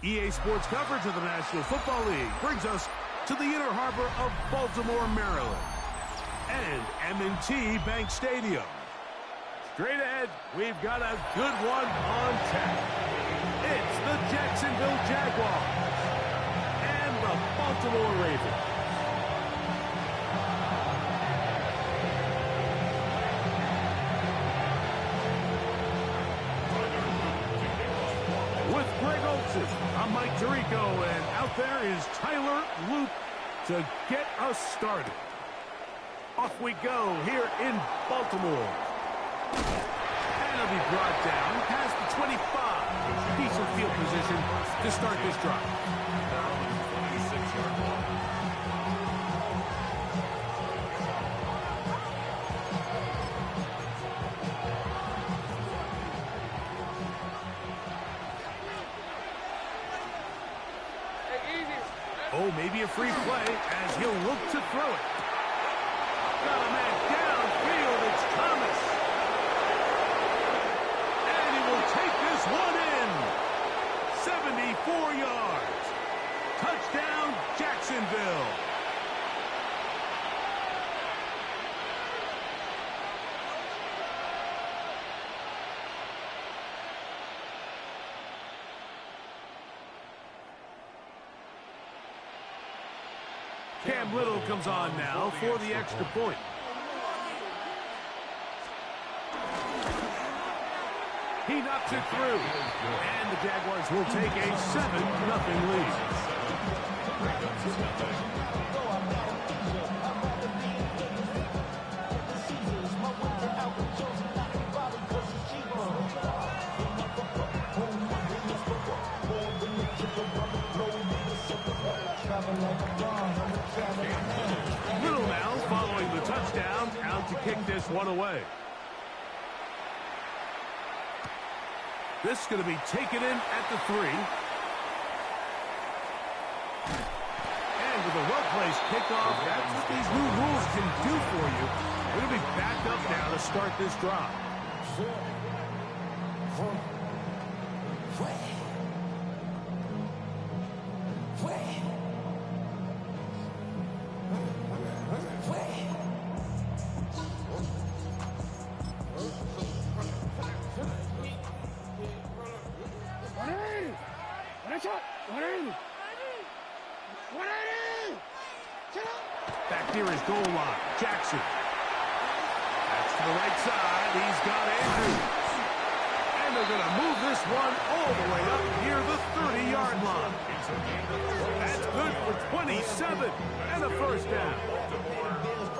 EA Sports coverage of the National Football League brings us to the inner harbor of Baltimore, Maryland, and M&T Bank Stadium. Straight ahead, we've got a good one on tap. It's the Jacksonville Jaguars and the Baltimore Ravens. With Greg Olsen, I'm Mike Tirico, and out there is Tyler Loop to get us started. Off we go here in Baltimore. And it'll be brought down past the 25. Decent field position to start this drive. Oh, maybe a free play as he'll look to throw it. Got a man downfield. It's Thomas. And he will take this one in. 74 yards. Touchdown, Jacksonville. Cam Little comes on now for the extra point. He knocks it through. And the Jaguars will take a 7-0 lead. Little now following the touchdown, out to kick this one away. This is going to be taken in at the 3. And with a well-placed kickoff, that's what these new rules can do for you. We're going to be back up now to start this drive. Back near his goal line, Jackson. That's to the right side. He's got Andrews. And they're going to move this one all the way up near the 30-yard line. That's good for 27 and a first down.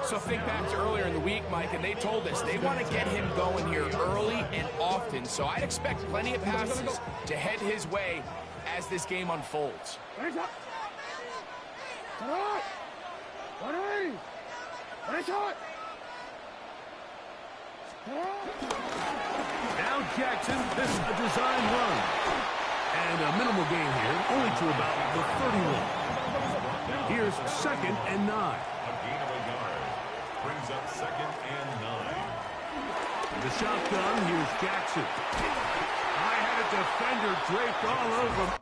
So think back to earlier in the week, Mike, and they told us they want to get him going here early and often. So I'd expect plenty of passes to head his way as this game unfolds. Now Jackson, this is a design run. And a minimal gain here, only to about the 31. Here's 2nd and 9. A gain of a yard. Brings up 2nd and 9. The shotgun, here's Jackson. I had a defender draped all over him.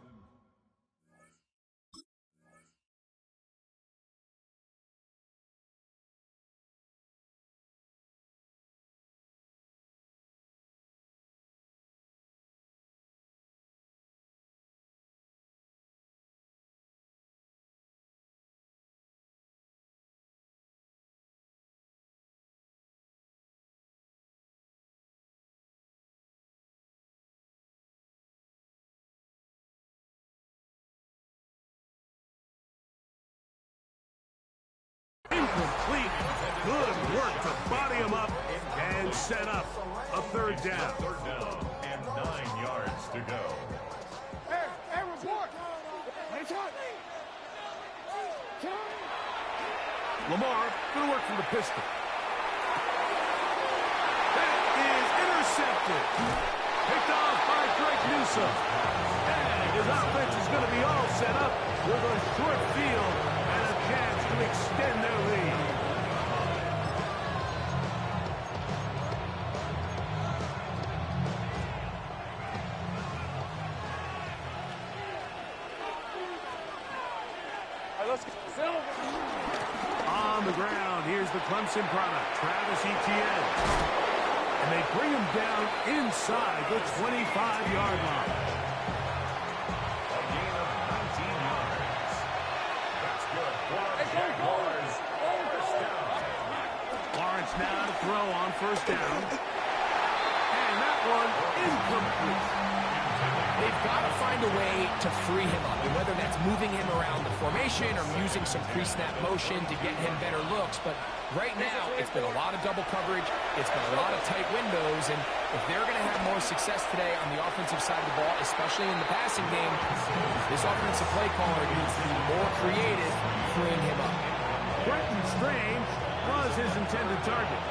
Incomplete. Good work to body him up and set up a 3rd down. 3rd down and 9 yards to go. Hey, report! Lamar going to work from the pistol. That is intercepted. Picked off by Greg Newsome. And his offense is going to be all set up with a short field and a chance to extend their lead. On the ground, here's the Clemson product, Travis Etienne. And they bring him down inside the 25-yard line. A gain of 19 yards. That's good for the Jaguars. First down. Lawrence now to throw on first down. And that one incomplete. They've got to find a way to free him up, and whether that's moving him around the formation or using some pre-snap motion to get him better looks. But right now, it's been a lot of double coverage. It's been a lot of tight windows, and if they're going to have more success today on the offensive side of the ball, especially in the passing game, this offensive play caller needs to be more creative, freeing him up. Brenton Strange was his intended target.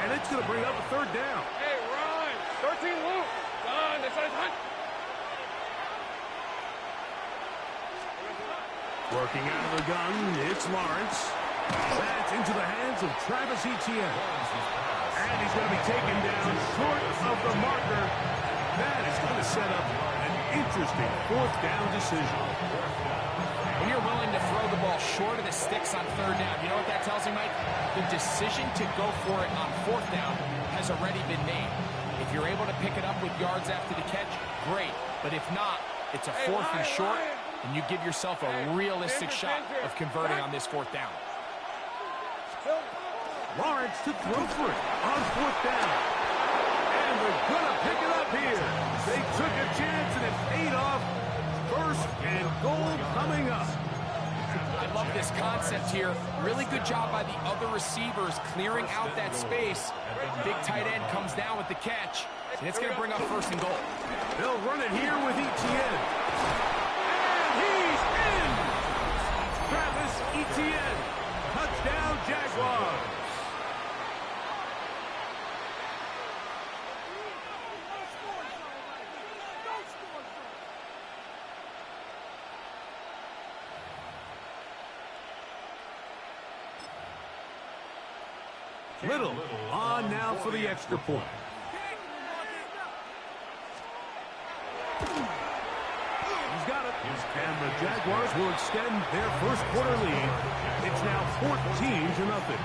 And it's going to bring up a third down. Hey, Ryan, 13 Luke. Done. That's it. Working out of the gun, it's Lawrence. That's into the hands of Travis Etienne. And he's going to be taken down short of the marker. That is going to set up an interesting fourth down decision. When you're willing to throw the ball short of the sticks on third down, you know what that tells me, Mike? The decision to go for it on fourth down has already been made. If you're able to pick it up with yards after the catch, great. But if not, it's a fourth and short, and you give yourself a realistic shot of converting on this fourth down. Lawrence to throw for it on fourth down. And they're going to pick it up here. They took a chance, and it paid off. First and goal coming up. I love this concept here. Really good job by the other receivers clearing out that space. Big tight end comes down with the catch, and it's going to bring up first and goal. They'll run it here with Etienne. And he's in! Travis Etienne. Touchdown, Jaguars. Little on now for the extra point. He's got it. And the Jaguars will extend their first quarter lead. It's now 14-0.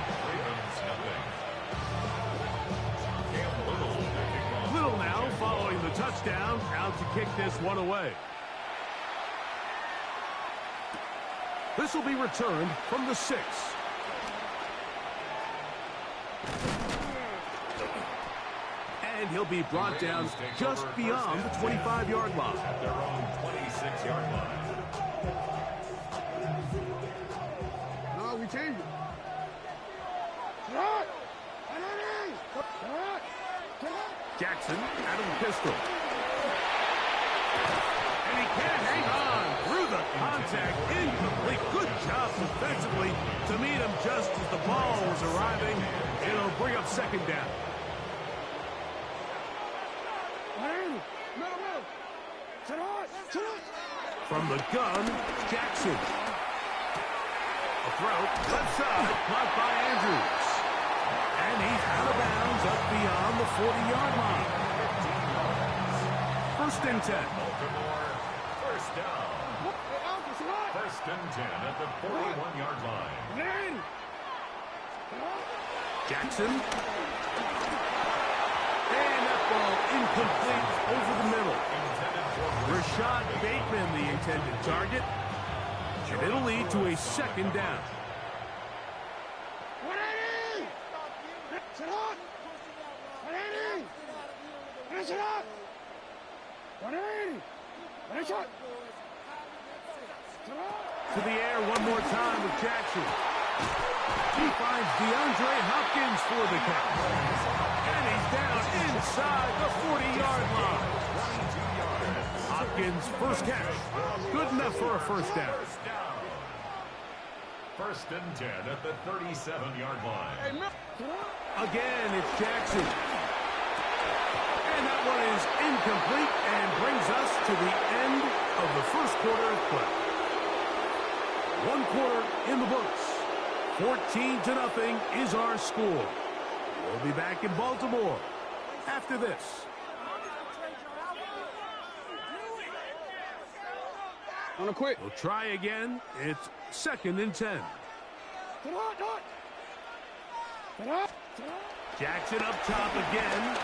Little now following the touchdown, out to kick this one away. This will be returned from the 6. And he'll be brought down just beyond the 25-yard line. At their own 26-yard line. No, we change it. Jackson out of the pistol. And he can't hang on through the contact. Incomplete. Good job defensively to meet him just as the ball was arriving. It'll bring up second down. From the gun, Jackson. A throw, left side, caught by Andrews. And he's out of bounds up beyond the 40-yard line. First and 10. Baltimore, first down. First and 10 at the 41-yard line. Jackson. And that ball incomplete over the middle. Rashad Bateman, the intended target. And it'll lead to a second down. To the air one more time with Jackson. He finds DeAndre Hopkins for the catch. And he's down inside the 40-yard line. Hopkins' first catch. Good enough for a first down. First and 10 at the 37-yard line. Again, it's Jackson. And that one is incomplete and brings us to the end of the first quarter of play. One quarter in the books. 14-0 is our score. We'll be back in Baltimore after this. On a quick. We'll try again. It's 2nd and 10. Jackson up top again.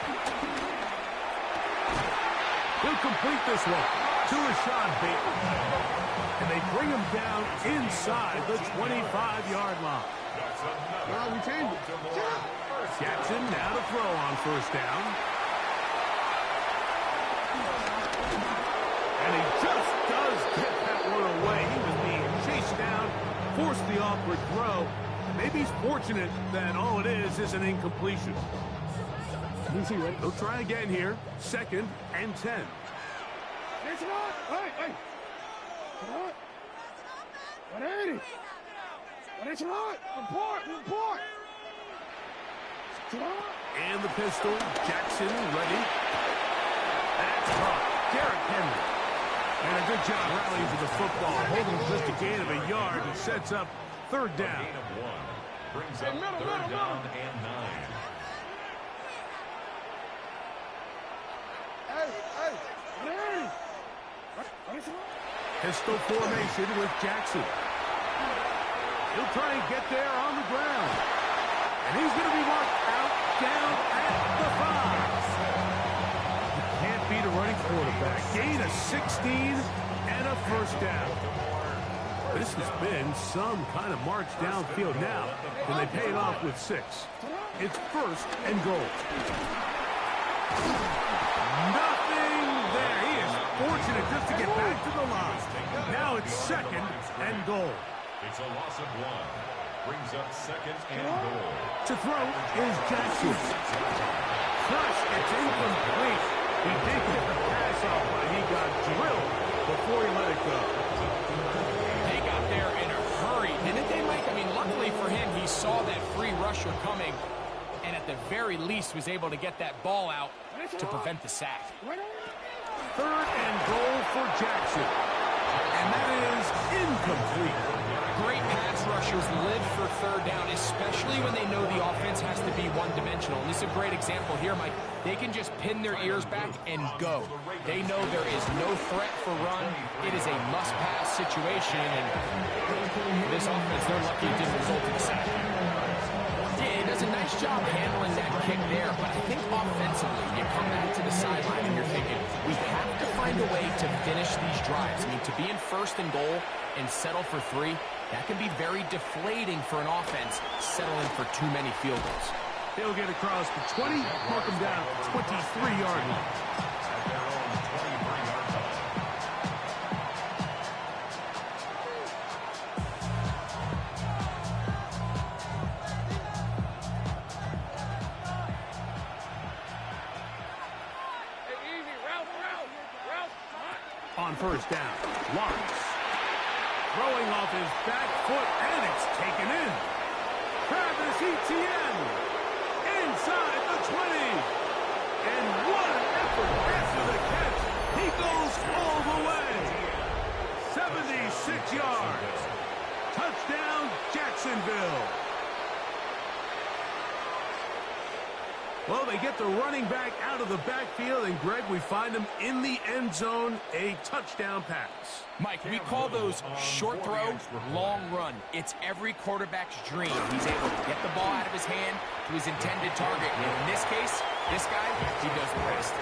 He'll complete this one to Rashad Bateman. And they bring him down inside the 25-yard line. Well, we changed it. Jackson now to throw on 1st down. And he just does get that one away. He was being chased down, forced the awkward throw. Maybe he's fortunate that all it is an incompletion. He'll try again here. 2nd and 10. Hey! 180. Report. And the pistol. Jackson ready. That's caught. Derrick Henry. And a good job rallying to the football. Holding just a gain of a yard and sets up 3rd down. Gain of 1. Brings up 3rd down and 9. Pistol formation with Jackson. He'll try and get there on the ground. And he's going to be marked out down at the 5. You can't beat a running quarterback. Gain of 16 and a 1st down. This has been some kind of march downfield now, and they pay it off with 6. It's 1st and goal. Nothing there. He is fortunate just to get back to the line. Now it's 2nd and goal. It's a loss of 1. Brings up 2nd and goal. To throw is Jackson. First, it's incomplete. He did get the pass off, but he got drilled before he let it go. They got there in a hurry, didn't they, Mike? I mean, luckily for him, he saw that free rusher coming, and at the very least was able to get that ball out to prevent the sack. 3rd and goal for Jackson. And that is incomplete. Great pass rushers live for 3rd down, especially when they know the offense has to be one-dimensional. And this is a great example here, Mike. They can just pin their ears back and go. They know there is no threat for run. It is a must-pass situation, and this offense, they're lucky it didn't result in a sack. Yeah, he does a nice job handling that kick there, but I think offensively, you come back to the sideline and you're thinking, we have to find a way to finish these drives. I mean, to be in 1st and goal and settle for 3, that can be very deflating for an offense settling for too many field goals. He'll get across the 20, mark him down at the 23-yard line. At their own 23-yard line. On 1st down, Lawrence. Throwing off his back foot, and it's taken in. Travis Etienne inside the 20. And what an effort after the catch. He goes all the way. 76 yards. Touchdown, Jacksonville. Well, they get the running back out of the backfield, and Greg, we find him in the end zone, a touchdown pass. Mike, we call those short throw, long run. It's every quarterback's dream. He's able to get the ball out of his hand to his intended target. And in this case, this guy, he does the rest.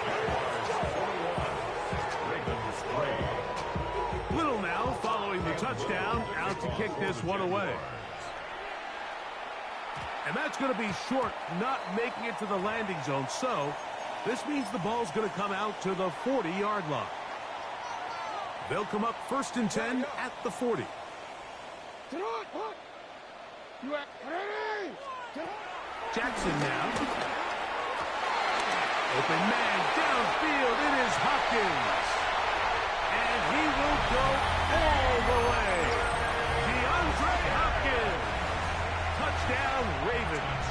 Little now following the touchdown, out to kick this one away. And that's going to be short, not making it to the landing zone. So this means the ball's going to come out to the 40-yard line. They'll come up 1st and 10 at the 40. Jackson now. Open man downfield. It is Hopkins. And he will go all the way. DeAndre Hopkins. Touchdown, Ravens.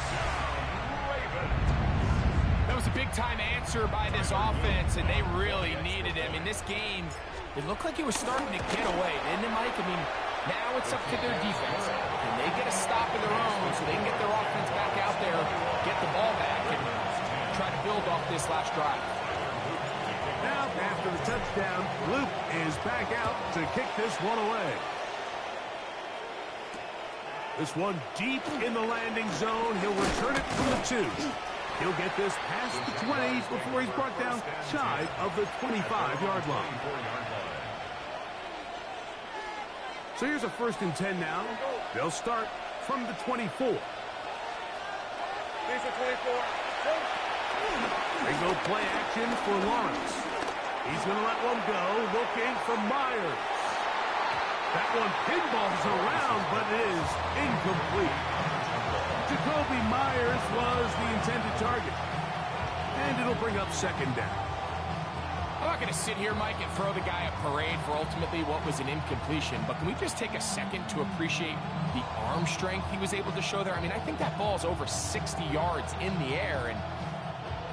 That was a big-time answer by this offense, and they really needed him. In this game, it looked like it was starting to get away, didn't it, Mike? I mean, now it's up to their defense. Can they get a stop of their own so they can get their offense back out there, get the ball back, and try to build off this last drive? Now, after the touchdown. Luke is back out to kick this one away. This one deep in the landing zone. He'll return it from the 2. He'll get this past the 20 before he's brought down shy of the 25-yard line. So here's a 1st and 10 now. They'll start from the 24. These are 24. They go play action for Lawrence. He's going to let one go, looking for Myers. That one pinballs around, but it is incomplete. Jakobi Myers was the intended target. And it'll bring up 2nd down. I'm not going to sit here, Mike, and throw the guy a parade for ultimately what was an incompletion, but can we just take a second to appreciate the arm strength he was able to show there? I mean, I think that ball's over 60 yards in the air, and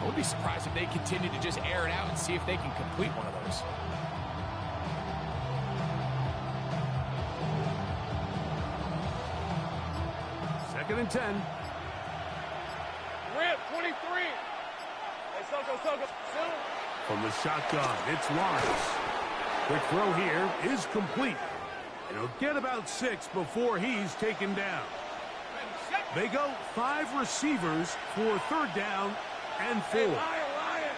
I would be surprised if they continue to just air it out and see if they can complete one of those. Second and 10. Rip, 23. Hey, Soko. Soon. From the shotgun, it's Lawrence. Quick throw here is complete. And he'll get about 6 before he's taken down. They go 5 receivers for 3rd down and 4. Hey, Ryan.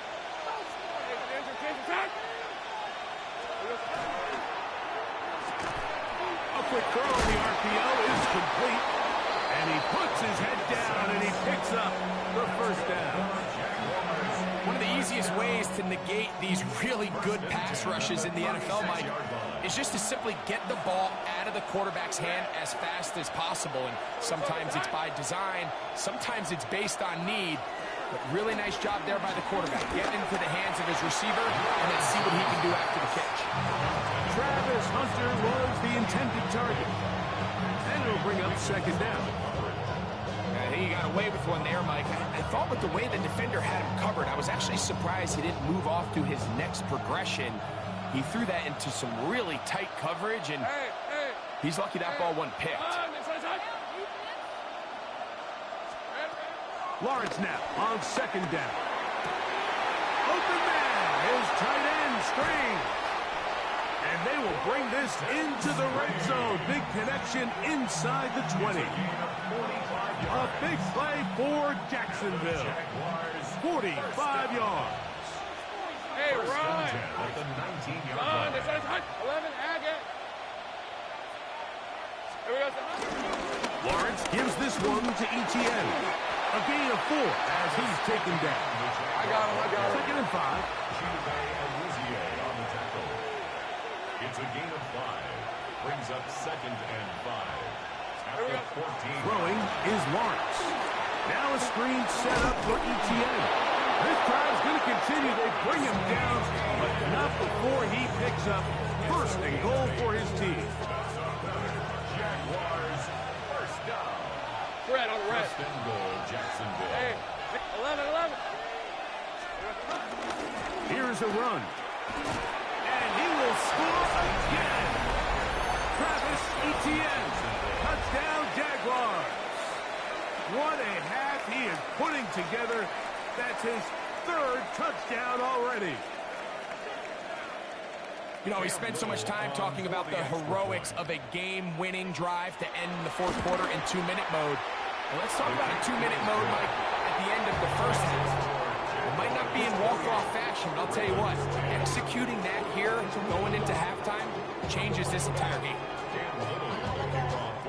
A quick throw on the RPO is complete. And he puts his head down and he picks up the 1st down. One of the easiest ways to negate these really good pass rushes in the NFL, Mike, is just to simply get the ball out of the quarterback's hand as fast as possible. And sometimes it's by design, sometimes it's based on need. But really nice job there by the quarterback. Get into the hands of his receiver and then see what he can do after the catch. Travis Hunter was the intended target. And it'll bring up 2nd down. I think he got away with one there, Mike. I thought with the way the defender had him covered, I was actually surprised he didn't move off to his next progression. He threw that into some really tight coverage, and he's lucky that ball wasn't picked. Lawrence now on 2nd down. Open man, his tight end screen. And they will bring this into the red zone. Big connection inside the 20. A big play for Jacksonville. 45 yards. Hey, Ron. Ron, this is 11, Agate. Here we go. Lawrence gives this one to Etienne. A gain of 4 as he's taken down. I got him. 2nd and 5. It's a gain of 5. Brings up 2nd and 5. After 14. Throwing is Lawrence. Now a screen set up for Etienne. This drive's going to continue. They bring him down, but not before he picks up 1st and goal for his team. Jaguars, 1st down. Red on red. 1st and goal, Jacksonville. Hey, 11. Here's a run. And he will score again. Travis Etienne. Touchdown, Jaguars. What a half he is putting together. That's his 3rd touchdown already. You know, we spent so much time talking about the heroics of a game-winning drive to end the 4th quarter in 2-minute mode. Well, let's talk about a 2-minute mode, Mike, at the end of the 1st half. It might not be in walk-off fashion, but I'll tell you what, executing that here going into halftime changes this entire game.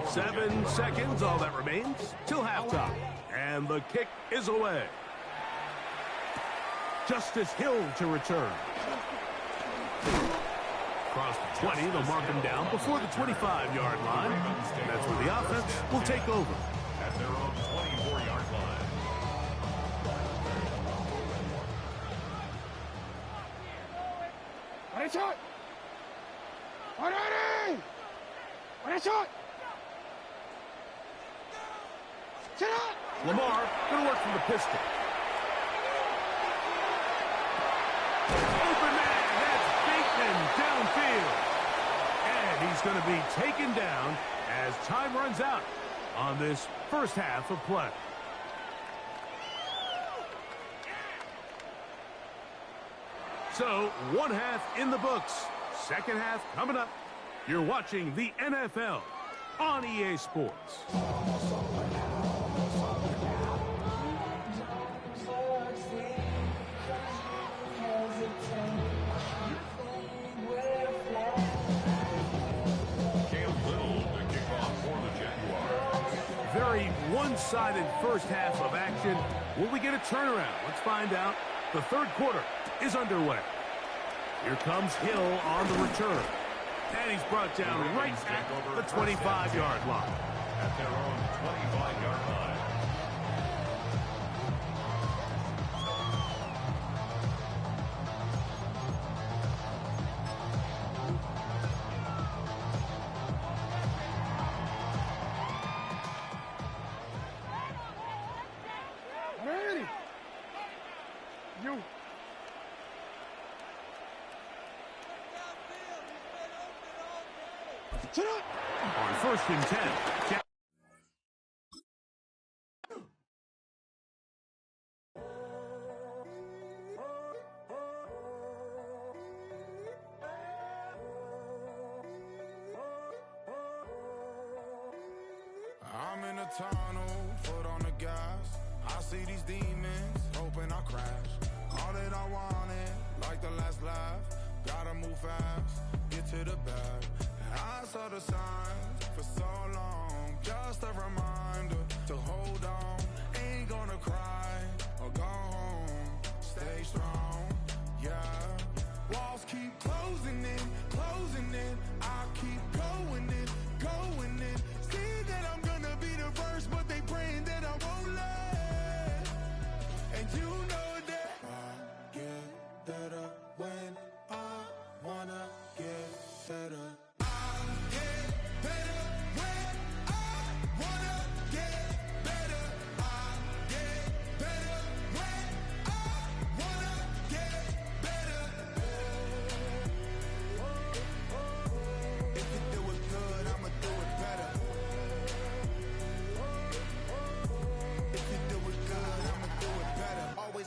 7 seconds, all that remains, till halftime. And the kick is away. Justice Hill to return. Across the 20, they'll mark him down before the 25-yard line. And that's where the offense will take over. At their own 24-yard line. What a shot! What a shot! Sit up! Lamar going to work from the pistol. Open man, that's Bateman downfield. And he's going to be taken down as time runs out on this 1st half of play. So, one half in the books. Second half coming up. You're watching the NFL on EA Sports. Very one-sided first half of action. Will we get a turnaround? Let's find out. The third quarter is underway. Here comes Hill on the return. And he's brought down right at the 25-yard line. At their own 25-yard line. On first and 10. I'm in a tunnel, foot on the gas. I see these demons, hoping I crash. All that I wanted, like the last laugh. Gotta move fast, get to the bag. I saw the signs for so long, just a reminder to hold on. Ain't gonna cry or go home, stay strong, yeah. Walls keep closing in, I keep going in. See that I'm gonna be the first, but they praying that I won't let. And you know that I get better when I wanna get better.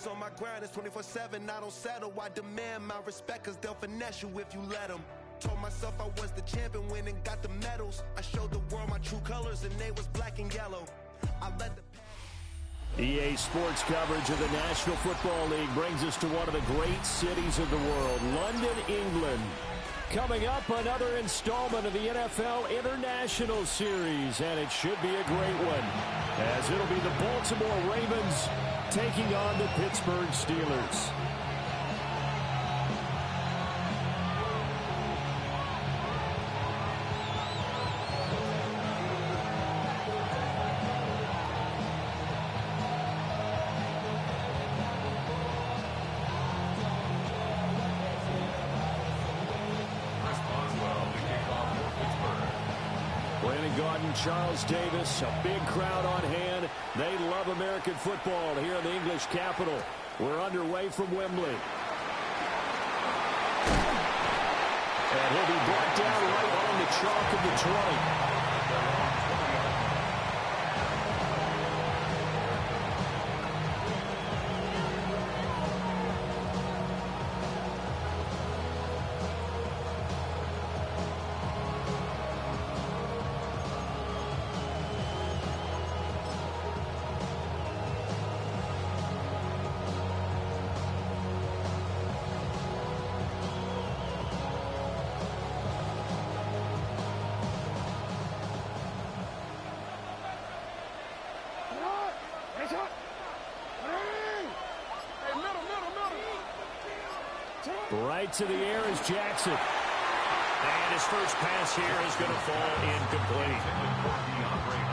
On my grind, it's 24/7, I don't settle. I demand my respect, cause they'll finesse you if you let them. Told myself I was the champion, went and got the medals. I showed the world my true colors, and they was black and yellow. I let the EA Sports coverage of the National Football League brings us to one of the great cities of the world, London, England. Coming up, another installment of the NFL International Series, and it should be a great one, as it'll be the Baltimore Ravens taking on the Pittsburgh Steelers. Charles Davis, a big crowd on hand. They love American football here in the English capital. We're underway from Wembley. And he'll be brought down right on the chalk of the 20. Right to the air is Jackson. And his first pass here is going to fall incomplete.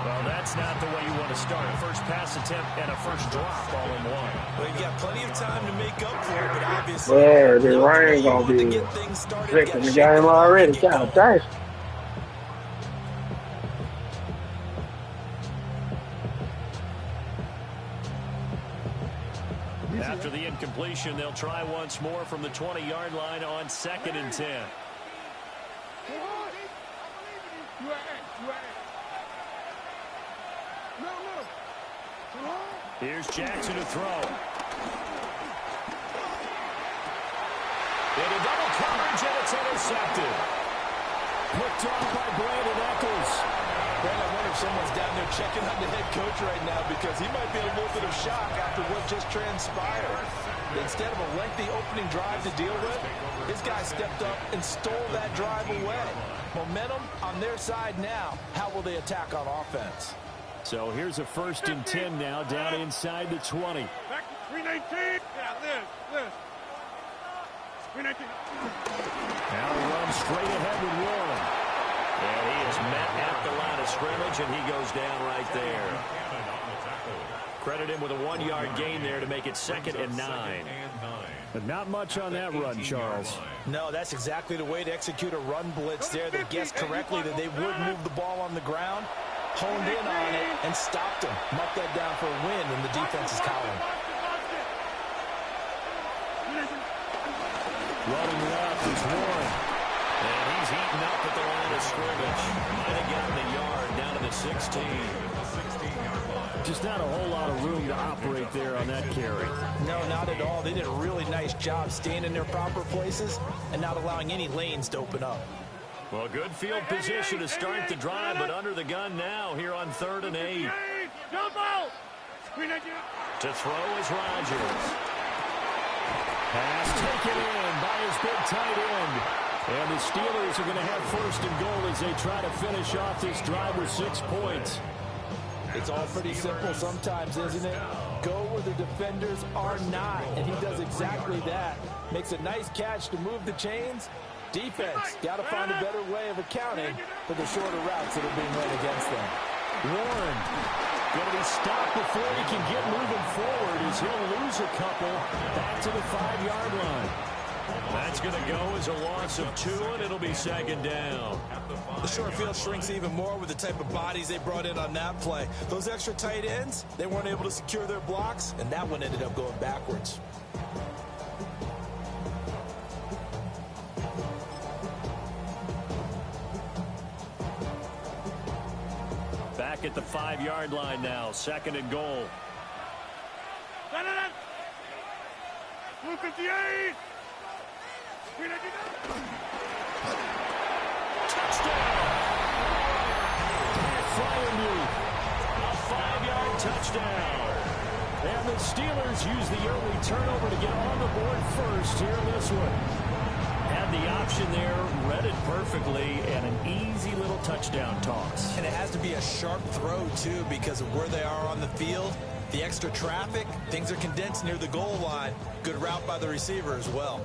Well, that's not the way you want to start. A first pass attempt and a first drop all in one. Well, you got plenty of time to make up for it, but obviously... Yeah, the rain going to be fixing the game already. God dang. After the incompletion, they'll try once more from the 20-yard line on 2nd and 10. Here's Jackson to throw. Into double coverage, and it's intercepted. Picked off by Brandon Echols. Brandon, I wonder if someone's down there checking on the head coach right now because he might be in a little bit of shock after what just transpired. Instead of a lengthy opening drive to deal with, his guy stepped up and stole that drive away. Momentum on their side now. How will they attack on offense? So here's a 1st and 10 now, down inside the 20. Back to 319. Yeah, this. 319. Now he runs straight ahead with Warren. And he is met at the line of scrimmage, and he goes down right there. Credit him with a 1-yard gain there to make it 2nd and 9. But not much on that run, Charles. No, that's exactly the way to execute a run blitz there. They guessed correctly that they would move the ball on the ground, honed in on it, and stopped him. Marked that down for a win in the defense's column. Running left is Warren. And he's eaten up at the line of scrimmage. Might have gotten a yard down to the 16. Just not a whole lot of room to operate there on that carry. No, not at all. They did a really nice job staying in their proper places and not allowing any lanes to open up. Well, good field position to start the drive, but under the gun now here on 3rd and 8. To throw is Rodgers. Pass taken in by his big tight end. And the Steelers are going to have 1st and goal as they try to finish off this drive with 6 points. It's all pretty simple sometimes, isn't it? Go where the defenders are not, and he does exactly that. Makes a nice catch to move the chains. Defense, got to find a better way of accounting for the shorter routes that are being run against them. Warren going to be stopped before he can get moving forward as he'll lose a couple back to the 5-yard line. That's going to go as a loss of 2, and it'll be 2nd down. The short field shrinks even more with the type of bodies they brought in on that play. Those extra tight ends, they weren't able to secure their blocks, and that one ended up going backwards. Back at the 5-yard line now, 2nd and goal. 258. Touchdown! Freiermuth, a 5-yard touchdown. And the Steelers use the early turnover to get on the board first here in this one. Had the option there, read it perfectly, and an easy little touchdown toss. And it has to be a sharp throw, too, because of where they are on the field. The extra traffic, things are condensed near the goal line. Good route by the receiver as well.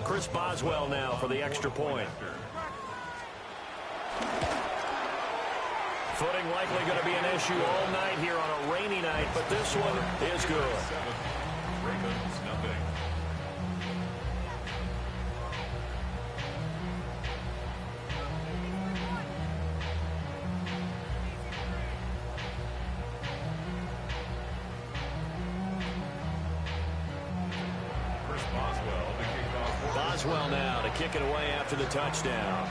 Chris Boswell now for the extra point. Footing likely going to be an issue all night here on a rainy night, but this one is good. Ravens, nothing. Boswell now to kick it away after the touchdown.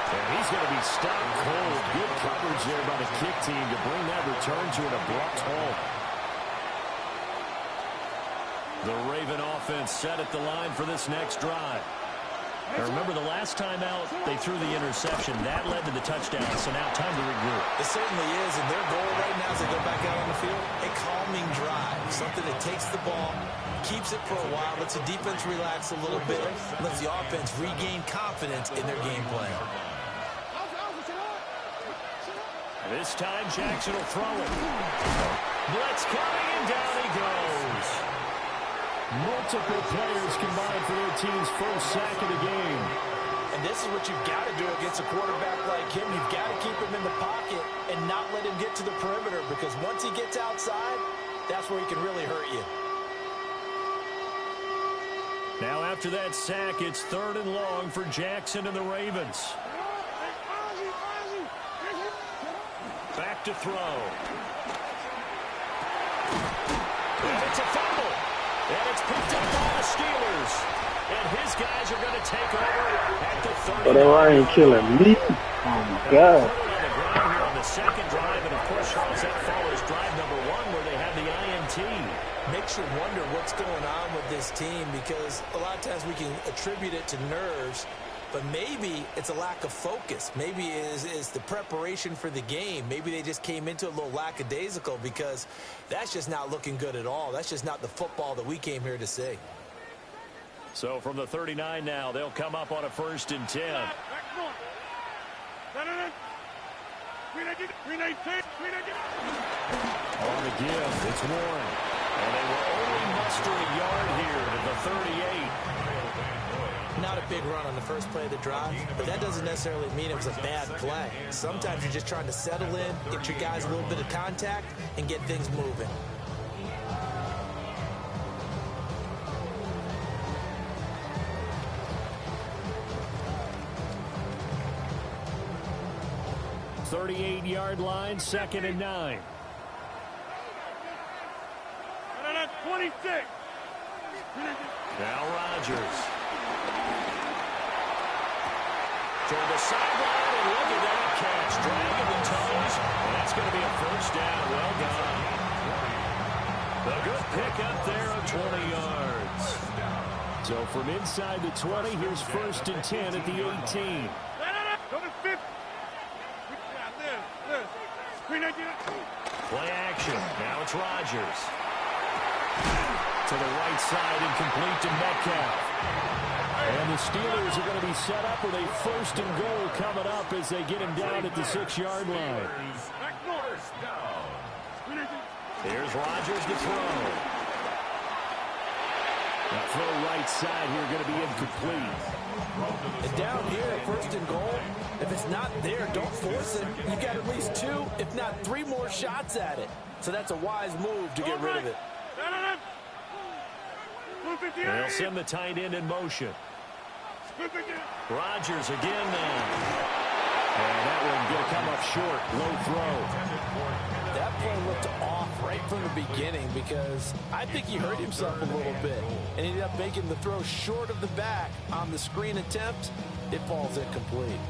And he's going to be stopped cold. Good coverage there by the kick team to bring that return to an abrupt halt. The Raven offense set at the line for this next drive. Now remember, the last time out, they threw the interception. That led to the touchdown, so now time to regroup. It certainly is, and their goal right now as they go back out on the field, a calming drive, something that takes the ball, keeps it for a while, lets the defense relax a little bit, lets the offense regain confidence in their game plan. This time, Jackson will throw it. Blitz coming, and down he goes. Multiple players combined for their team's first sack of the game. And this is what you've got to do against a quarterback like him. You've got to keep him in the pocket and not let him get to the perimeter, because once he gets outside, that's where he can really hurt you. Now after that sack, it's 3rd and long for Jackson and the Ravens. Back to throw. And it's a fumble. And it's picked up by the Steelers. And his guys are going to take over at the 30. But they ain't killing me. Oh, my God. On the ground here on the second drive, and of course, Charles, that follows drive number 1 where they have the INT. Makes you wonder what's going on with this team, because a lot of times we can attribute it to nerves, but maybe it's a lack of focus. Maybe it's the preparation for the game. Maybe they just came into it a little lackadaisical, because that's just not looking good at all. That's just not the football that we came here to see. So from the 39 now, they'll come up on a 1st and 10. On the give, it's Warren. And they will only muster a yard here to the 38. Not a big run on the first play of the drive, but that doesn't necessarily mean it was a bad play. Sometimes you're just trying to settle in, get your guys a little bit of contact, and get things moving. .38-yard line, 2nd and 9. 26. Now Rodgers. Toward the sideline, and look at that catch. Dragging the toes, and that's going to be a 1st down. Well done. A good pick up there of 20 yards. So from inside the 20, here's 1st and 10 at the 18. Go to 50. Play action. Now it's Rodgers. To the right side and complete to Metcalf. And the Steelers are going to be set up with a 1st and goal coming up as they get him down at the 6-yard line. Here's Rodgers to throw. Now throw right side here going to be incomplete. And down here, 1st and goal, if it's not there, don't force it. You got at least 2, if not 3 more shots at it. So that's a wise move to get rid of it. They'll send the tight end in motion. Rodgers again now. And that one going to come up short. Low throw. That play looked off right from the beginning, because I think he hurt himself a little bit and ended up making the throw short of the back on the screen attempt. It falls incomplete.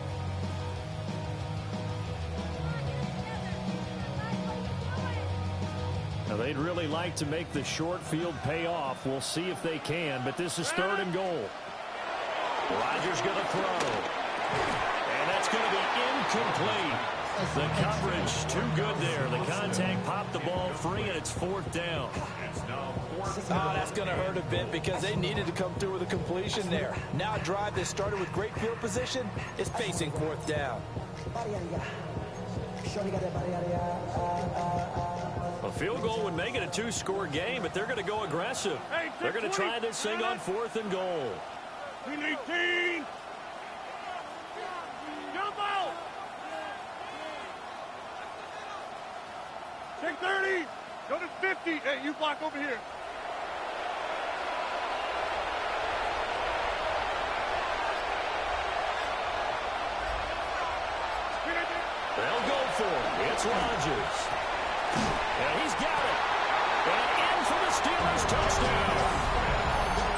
Now they'd really like to make the short field pay off. We'll see if they can, but this is 3rd and goal. Rodgers going to throw. And that's going to be incomplete. The coverage too good there. The contact popped the ball free, and it's 4th down. Oh, that's going to hurt a bit, because they needed to come through with a completion there. Now a drive that started with great field position is facing 4th down. A field goal would make it a 2-score game, but they're going to go aggressive. They're going to try this thing on 4th and goal. 18. Jump out. Take 30. Go to 50. Hey, you block over here. They'll go for it. It's Rodgers. And he's got it. And in for the Steelers touchdown.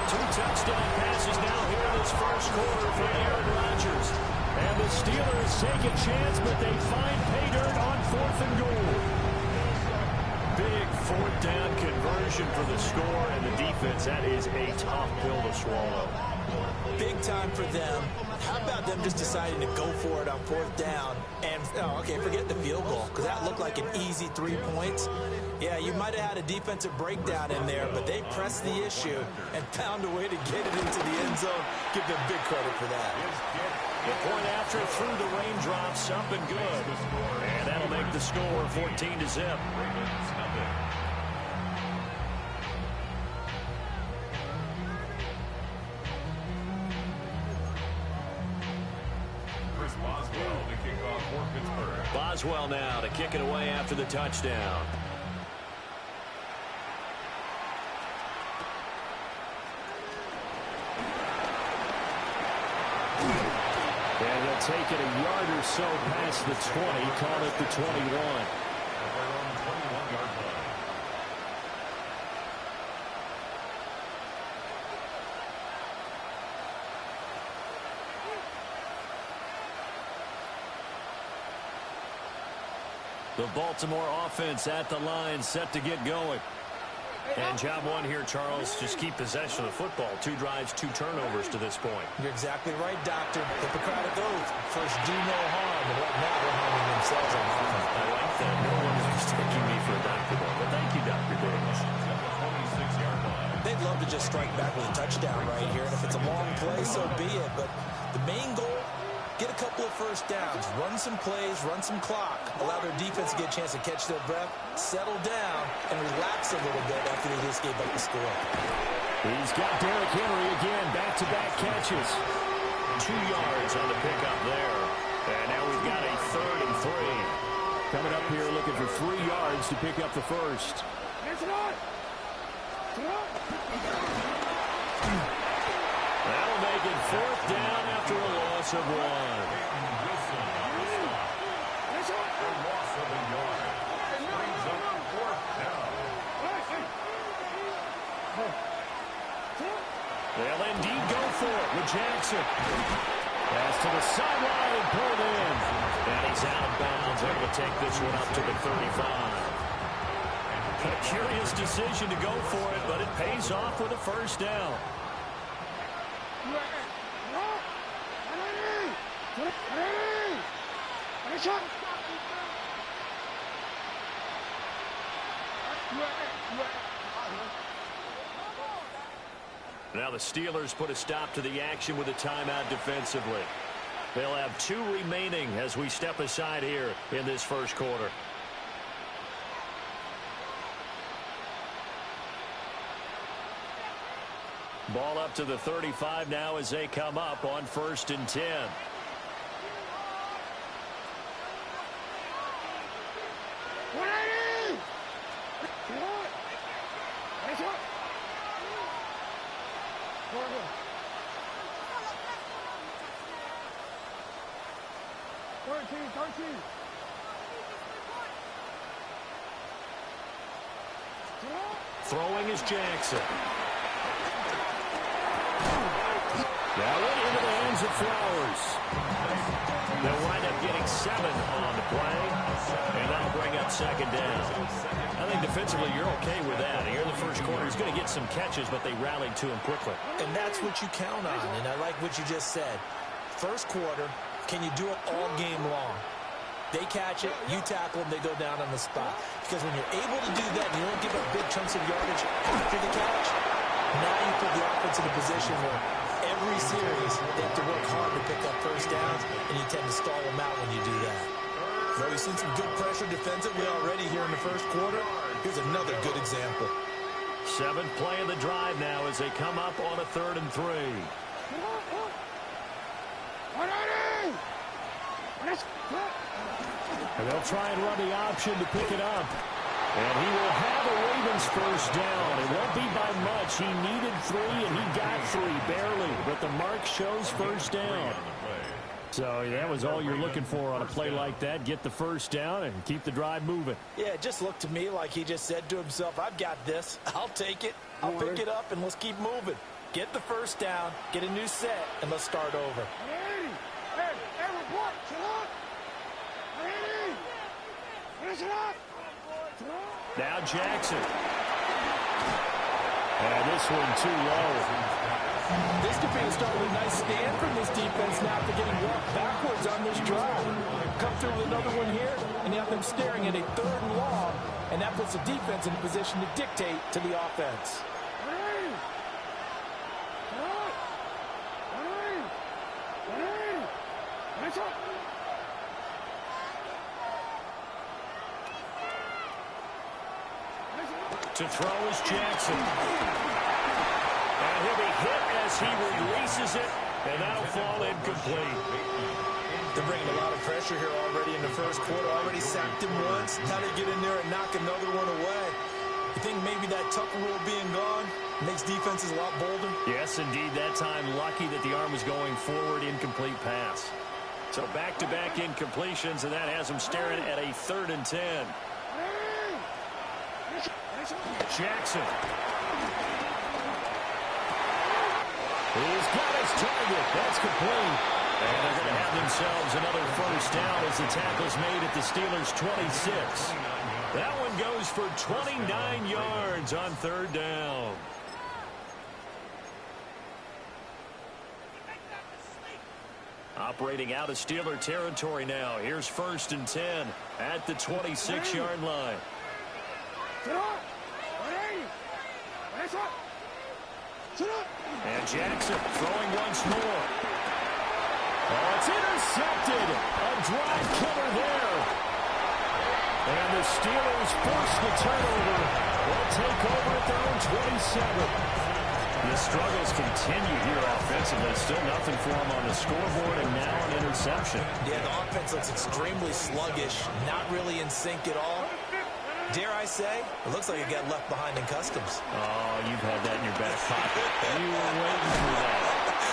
2 touchdown passes now here in this 1st quarter for Aaron Rodgers. And the Steelers take a chance, but they find pay dirt on 4th and goal. Big 4th down conversion for the score, and the defense, that is a tough pill to swallow. Big time for them. How about them just deciding to go for it on 4th down? And, forget the field goal, because that looked like an easy 3 points. Yeah, you might have had a defensive breakdown in there, but they pressed the issue and found a way to get it into the end zone. Give them big credit for that. The point after through the raindrops, something good. And that'll make the score 14-0. Boswell now to kick it away after the touchdown. And they'll take it a yard or so past the 20, call it the 21. The Baltimore offense at the line, set to get going. And job one here, Charles, just keep possession of the football. 2 drives, 2 turnovers to this point. You're exactly right, Doctor. Hippocratic oath. First, do no harm. And right now, they're harming themselves on offense. I like that. No one is mistaking me for a doctor, but thank you, Dr. Davis. They'd love to just strike back with a touchdown right here. And if it's a long play, so be it. But the main goal, get a couple of first downs, run some plays, run some clock, allow their defense to get a chance to catch their breath, settle down, and relax a little bit after they just gave up the score. He's got Derrick Henry again, back-to-back catches. 2 yards on the pickup there. And now we've got a 3rd and 3. Coming up here looking for 3 yards to pick up the first. That'll make it 4th down after a loss of 1. They'll indeed go for it with Jackson. Pass to the sideline and pulled in. And he's out of bounds, able to take this one up to the 35. A curious decision to go for it, but it pays off with a first down. Now the Steelers put a stop to the action with a timeout defensively. They'll have 2 remaining as we step aside here in this first quarter. Ball up to the 35 now as they come up on 1st and 10. Throwing is Jackson. Now into the hands of Flowers. They'll wind up getting 7 on the play, and that'll bring up 2nd down. I think defensively you're okay with that. Here in the first quarter, he's going to get some catches, but they rallied to him quickly. And that's what you count on, and I like what you just said. First quarter, can you do it all game long? They catch it, you tackle them, they go down on the spot. Because when you're able to do that and you don't give up big chunks of yardage after the catch, now you put the offense in a position where every series they have to work hard to pick up first downs, and you tend to stall them out when you do that. So we've seen some good pressure defensively already here in the first quarter. Here's another good example. 7th play of the drive now as they come up on a 3rd and 3. And they'll try and run the option to pick it up. And he will have a Ravens first down. It won't be by much. He needed 3, and he got 3, barely. But the mark shows first down. So that was all you're looking for on a play like that. Get the first down and keep the drive moving. Yeah, it just looked to me like he just said to himself, I've got this. I'll take it. I'll pick it up, and let's keep moving. Get the first down, get a new set, and let's start over. Now Jackson. And this one too low. This could be the start of a nice stand from this defense now after getting walked backwards on this drive. Come through with another one here, and you have them staring at a 3rd and long, and that puts the defense in a position to dictate to the offense. To throw is Jackson. And he'll be hit as he releases it, and that'll fall incomplete. They're bringing a lot of pressure here already in the first quarter. Already sacked him once. Now they get in there and knock another one away. You think maybe that Tucker rule being gone makes defenses a lot bolder? Yes, indeed. That time, lucky that the arm was going forward, incomplete pass. So back-to-back incompletions, and that has him staring at a 3rd and 10. Jackson. He's got his target. That's complete. And they're going to have themselves another first down as the tackle's made at the Steelers' 26. That one goes for 29 yards on third down. Operating out of Steeler territory now. Here's 1st and 10 at the 26-yard line. And Jackson throwing once more. Oh, it's intercepted. A drive killer there. And the Steelers force the turnover. They'll take over at their own 27. The struggles continue here offensively. Still nothing for them on the scoreboard, and now an interception. Yeah, the offense looks extremely sluggish, not really in sync at all. Dare I say, it looks like it got left behind in customs. Oh, you've had that in your back pocket. You were waiting for that.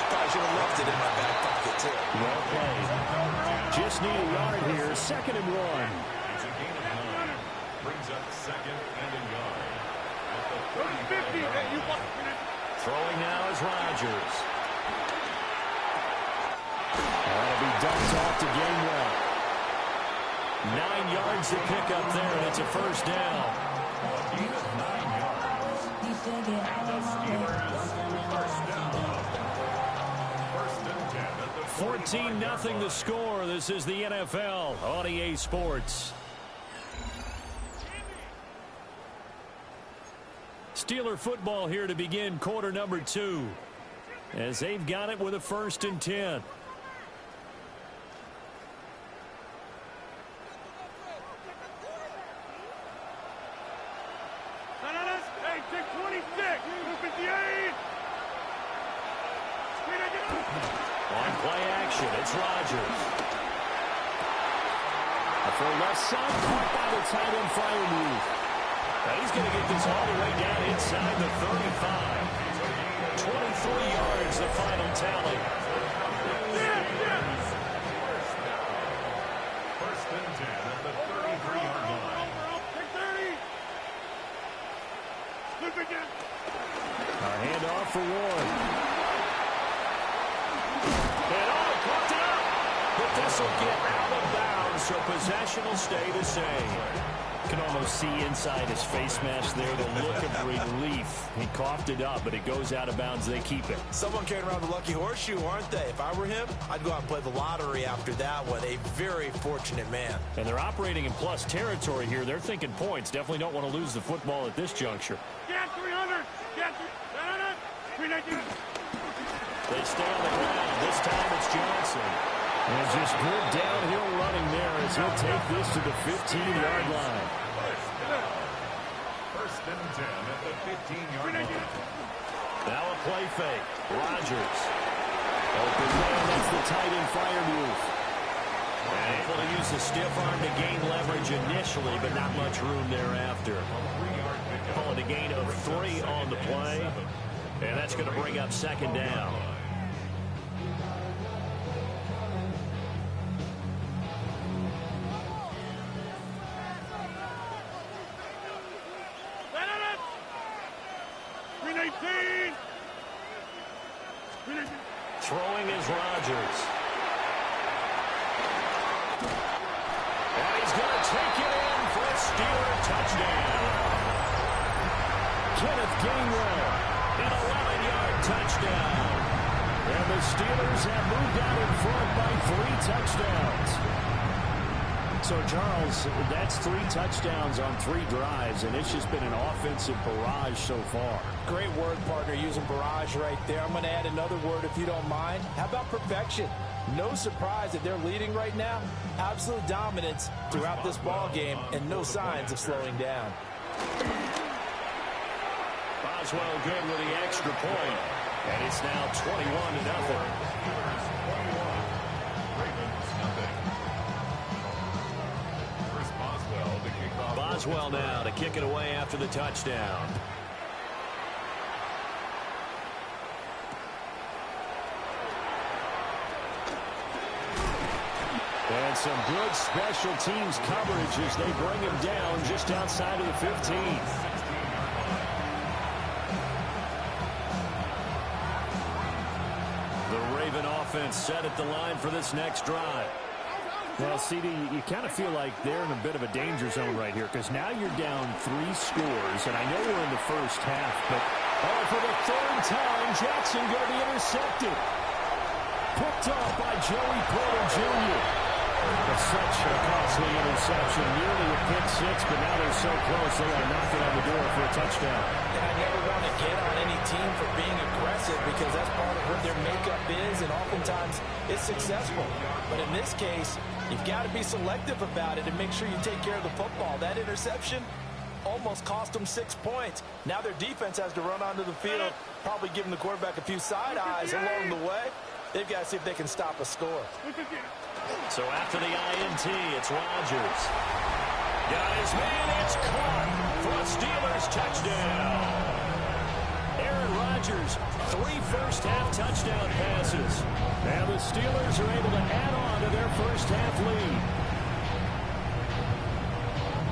Probably should have left it in my back pocket, too. Well played. Just need a yard here. 2nd and 1. It's a gain of 9. Brings up 2nd and a yard. At the 35-yard line. Throwing now is Rodgers. That'll be dumped off to Gainwell. 9 yards to pick up there, and it's a first down. A gain of 9 yards. And the Steelers first down. 1st and 10 at the 14-0 the score. This is the NFL on EA Sports. Steeler football here to begin quarter number 2. As they've got it with a 1st and 10. Hey, take 26. 58. On play action, it's Rodgers. For left side, caught by the tight end Freiermuth. He's going to get this all the way down inside the 35. 23 yards, the final tally. 1st and 10 at the 33-yard line. A handoff for Ward. And caught it up. But this will get out of bounds, so possession will stay the same. Can almost see inside his face mask there the look of relief. He coughed it up, but it goes out of bounds. They keep it. Someone carrying around the lucky horseshoe, aren't they? If I were him, I'd go out and play the lottery after that one. A very fortunate man. And they're operating in plus territory here. They're thinking points. Definitely don't want to lose the football at this juncture. Get 300. Get 300. They stay on the ground. This time it's Johnson. And just good downhill running there as he'll take this to the 15-yard line. 1st and 10 at the 15-yard line. Now a play fake. Rodgers. Open man, that's the tight end Freiermuth. And able to use the stiff arm to gain leverage initially, but not much room thereafter. Calling a gain of 3 on the play. And that's going to bring up 2nd down. Throwing is Rodgers. And he's going to take it in for a Steeler touchdown. Kenneth Gainwell, an 11-yard touchdown. And the Steelers have moved out in front by 3 touchdowns. So, Charles, that's 3 touchdowns on 3 drives, and it's just been an offensive barrage so far. Great word, partner, using barrage right there. I'm going to add another word if you don't mind. How about perfection? No surprise that they're leading right now. Absolute dominance throughout this ball game and no signs of slowing down. Boswell good with the extra point, and it's now 21-0. Boswell now to kick it away after the touchdown. And some good special teams coverage as they bring him down just outside of the 15. offense set at the line for this next drive. Well, CD, you kind of feel like they're in a bit of a danger zone right here because now you're down 3 scores, and I know we're in the first half, but for the third time, Jackson going to be intercepted. Picked off by Joey Porter Jr. It's such a costly interception, nearly a pick six, but now they're so close they are knocking on the door for a touchdown. And I never want to get on any team for being aggressive because that's part of what their makeup is, and oftentimes it's successful. But in this case, you've got to be selective about it and make sure you take care of the football. That interception almost cost them 6 points. Now their defense has to run onto the field, probably giving the quarterback a few side eyes along the way. They've got to see if they can stop a score. So after the INT, it's Rodgers. Got his man, it's caught for a Steelers touchdown. Aaron Rodgers, 3 first-half touchdown passes. And the Steelers are able to add on to their first-half lead.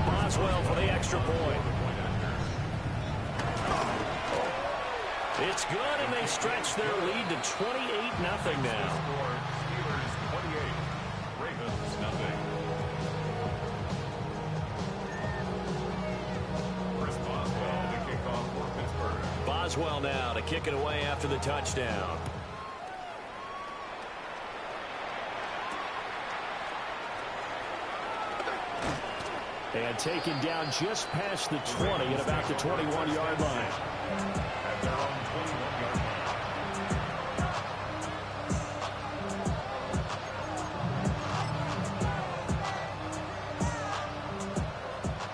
Boswell for the extra point. It's good, and they stretch their lead to 28-0 now. Boswell now to kick it away after the touchdown. And taken down just past the 20 at about the 21-yard line. At their own 21-yard line.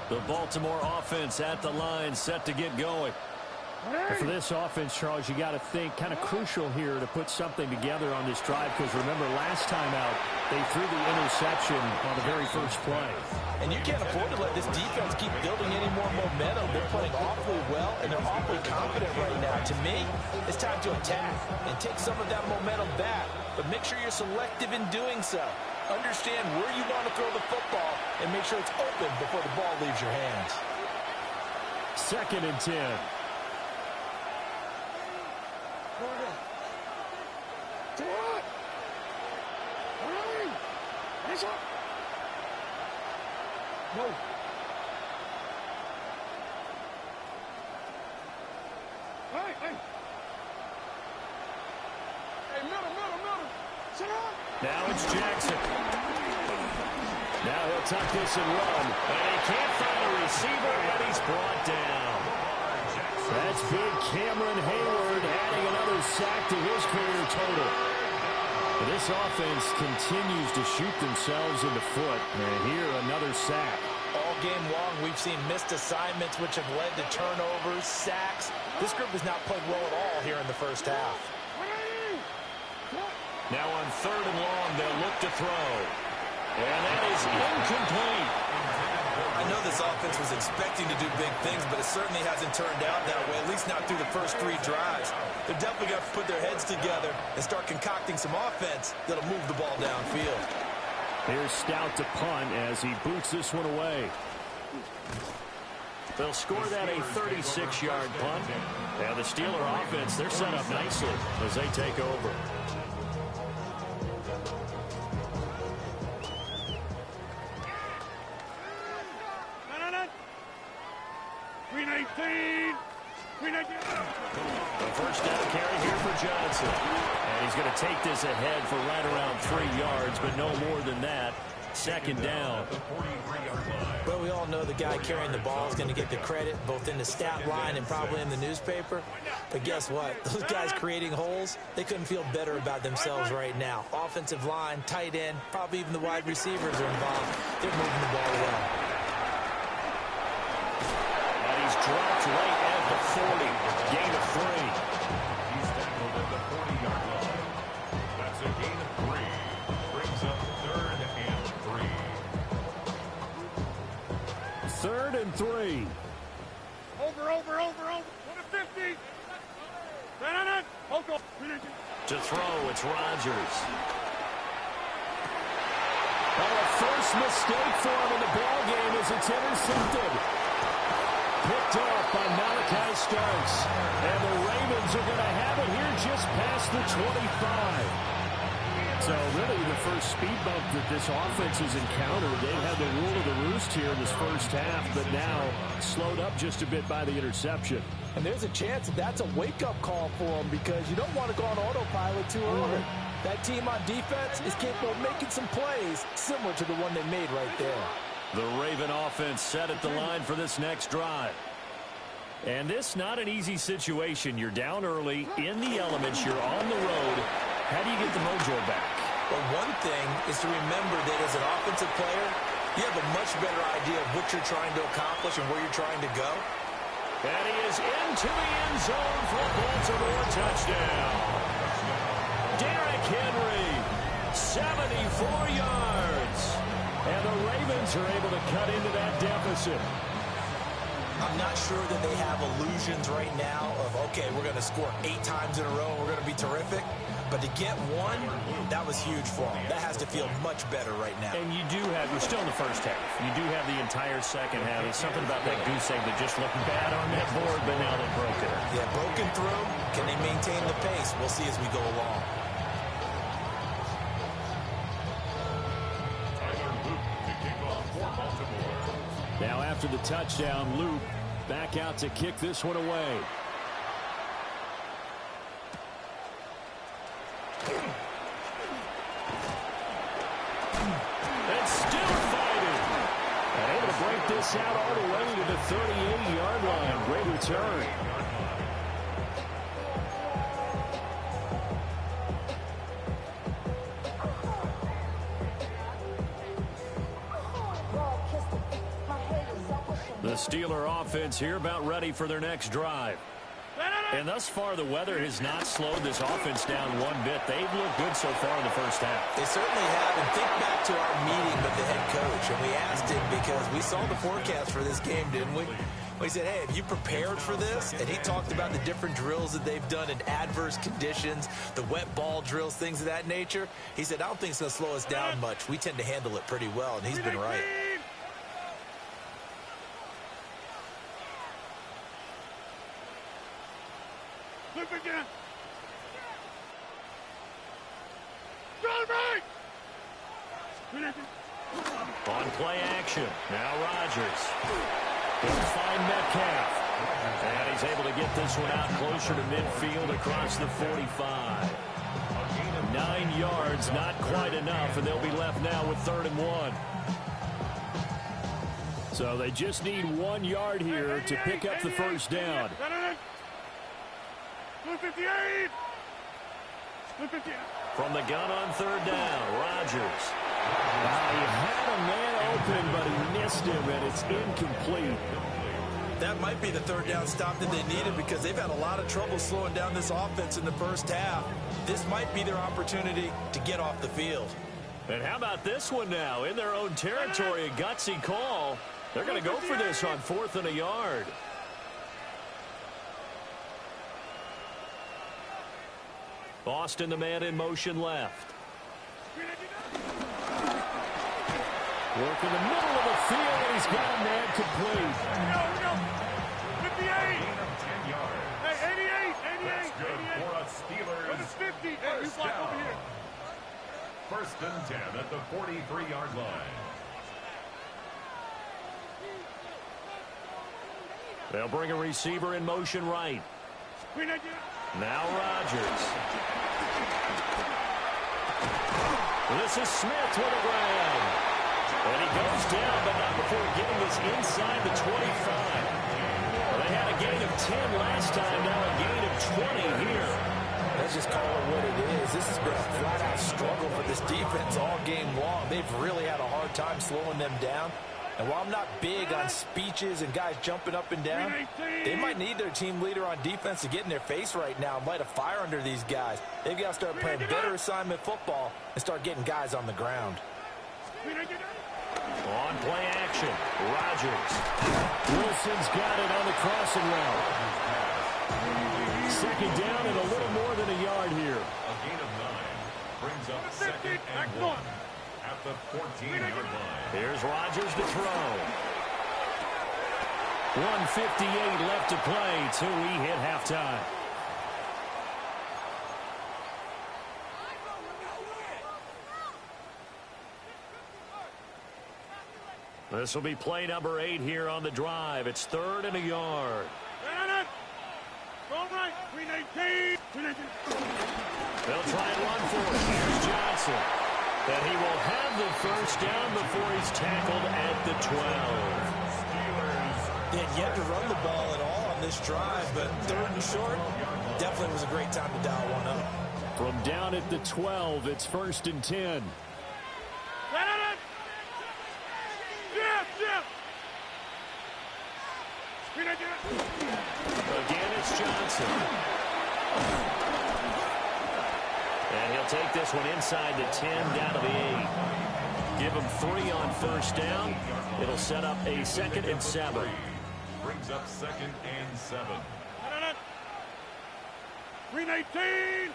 The Baltimore offense at the line, set to get going. For this offense, Charles, you got to think kind of crucial here to put something together on this drive because remember last time out they threw the interception on the very first play. And you can't afford to let this defense keep building any more momentum. They're playing awfully well and they're awfully confident right now. To me, it's time to attack and take some of that momentum back, but make sure you're selective in doing so. Understand where you want to throw the football and make sure it's open before the ball leaves your hands. 2nd and 10. No. Hey. Hey, middle. Sit down. Now it's Jackson. Now he'll tuck this and run. And he can't find a receiver, and he's brought down. That's big Cameron Hayward adding another sack to his career total. This offense continues to shoot themselves in the foot. And here, another sack. All game long, we've seen missed assignments, which have led to turnovers, sacks. This group has not played well at all here in the first half. Now on 3rd and long, they'll look to throw. And that is incomplete. I know this offense was expecting to do big things, but it certainly hasn't turned out that way, at least not through the first 3 drives. They're definitely going to put their heads together and start concocting some offense that'll move the ball downfield. Here's Stout to punt as he boots this one away. They'll score that a 36-yard punt. And the Steeler offense, they're set up nicely as they take over. The first down carry here for Johnson. And he's going to take this ahead for right around 3 yards, but no more than that. 2nd down. Well, we all know the guy carrying the ball is going to get the credit both in the stat line and probably in the newspaper. But guess what? Those guys creating holes, they couldn't feel better about themselves right now. Offensive line, tight end, probably even the wide receivers are involved. They're moving the ball well. And he's dropped right at the 40. Gain of 3. He's tackled at the 40-yard line. That's a gain of 3. Brings up 3rd and 3. 3rd and 3. Over. 150. To throw, it's Rodgers. Oh, a first mistake for him in the ball game as it's intercepted. Picked off by Malachi Starks. And the Ravens are going to have it here just past the 25. So really the first speed bump that this offense has encountered, they've had the rule of the roost here in this first half, but now slowed up just a bit by the interception. And there's a chance that that's a wake-up call for them because you don't want to go on autopilot too early. That team on defense is capable of making some plays similar to the one they made right there. The Raven offense set at the line for this next drive. And this not an easy situation. You're down early, in the elements, you're on the road. How do you get the mojo back? Well, one thing is to remember that as an offensive player, you have a much better idea of what you're trying to accomplish and where you're trying to go. And he is into the end zone for a Baltimore touchdown. Derrick Henry, 74 yards. And the Ravens are able to cut into that deficit. I'm not sure that they have illusions right now of, okay, we're going to score 8 times in a row and we're going to be terrific. But to get one, that was huge for them. That has to feel much better right now. And you do have, we're still in the first half. You do have the entire second half. There's something about that goose egg that just looked bad on that board, but now they broke it. Yeah, broken through. Can they maintain the pace? We'll see as we go along. Now after the touchdown, Luke back out to kick this one away. And still fighting. And able to break this out all the way to the 38-yard line. Great return. The Steeler offense here about ready for their next drive. And thus far, the weather has not slowed this offense down one bit. They've looked good so far in the first half. They certainly have. And think back to our meeting with the head coach. And we asked him because we saw the forecast for this game, didn't we? We said, hey, have you prepared for this? And he talked about the different drills that they've done in adverse conditions, the wet ball drills, things of that nature. He said, I don't think it's going to slow us down much. We tend to handle it pretty well, and he's been right. On play action. Now Rodgers. He'll find Metcalf. And he's able to get this one out closer to midfield across the 45. 9 yards, not quite enough, and they'll be left now with 3rd and 1. So they just need 1 yard here to pick up the first down. 258. From the gun on 3rd down, Rodgers. He had a man open, but he missed him, and it's incomplete. That might be the 3rd down stop that they needed because they've had a lot of trouble slowing down this offense in the first half. This might be their opportunity to get off the field. And how about this one now? In their own territory, a gutsy call. They're going to go for this on 4th and a yard. Boston, the man in motion left. Work in the middle of the field, and he's got a man complete. 58. Hey, 88. That's good for a Steelers. 50. Hey, you block over here. 1st and 10 at the 43-yard line. They'll bring a receiver in motion right. Now Rodgers. This is Smith with a grab. And he goes down, but not before getting this inside the 25. Well, they had a gain of 10 last time, now a gain of 20 here. Let's just call it what it is. This has been a flat-out struggle for this defense all game long. They've really had a hard time slowing them down. And while I'm not big on speeches and guys jumping up and down, they might need their team leader on defense to get in their face right now and light a fire under these guys. They've got to start playing better assignment football and start getting guys on the ground. On play action, Rodgers. Wilson's got it on the crossing route. 2nd down and a little more than a yard here. A gain of 9 brings up 2nd and 1 at the 14-yard line. Here's Rodgers to throw. 1:58 left to play till we hit halftime. This will be play number 8 here on the drive. It's 3rd and a yard. All right, 319. They'll try and run for it. Here's Johnson. And he will have the first down before he's tackled at the 12. Yeah, yet to run the ball at all on this drive, but 3rd and short, definitely was a great time to dial one up. From down at the 12, it's 1st and 10. Again, it's Johnson. And he'll take this one inside the 10, down to the 8. Give him 3 on first down. It'll set up a 2nd and 7. Brings up 2nd and 7. 319.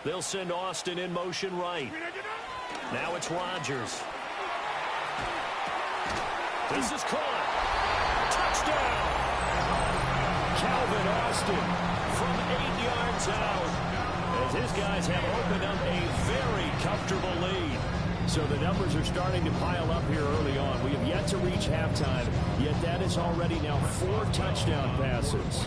They'll send Austin in motion right. Now it's Rodgers. This is caught. Touchdown. Calvin Austin from 8 yards out. As his guys have opened up a very comfortable lead. So the numbers are starting to pile up here early on. We have yet to reach halftime, yet that is already now 4 touchdown passes.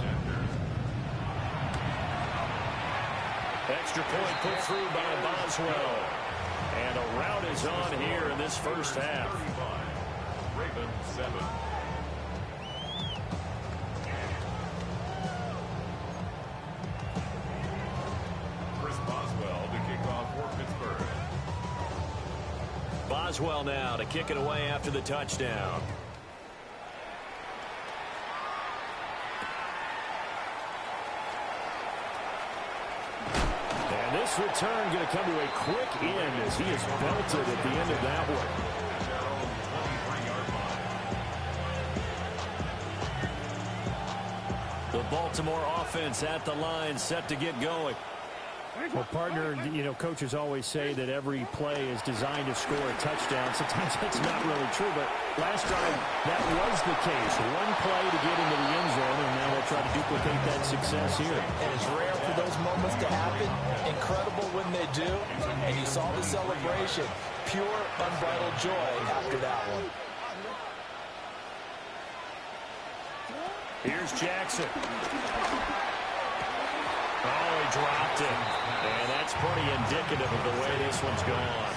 Extra point put through by Boswell. And a rout is on here in this first half. Ravens 7. Chris Boswell to kick off for Pittsburgh. Boswell now to kick it away after the touchdown. And this return going to come to a quick end as he is belted at the end of that one. The Baltimore offense at the line, set to get going. Well, partner, you know, coaches always say that every play is designed to score a touchdown. Sometimes that's not really true, but last time that was the case. One play to get into the end zone, and now they'll try to duplicate that success here. And it's rare for those moments to happen. Incredible when they do. And you saw the celebration. Pure, unbridled joy after that one. Here's Jackson. Oh, he dropped it. And that's pretty indicative of the way this one's gone.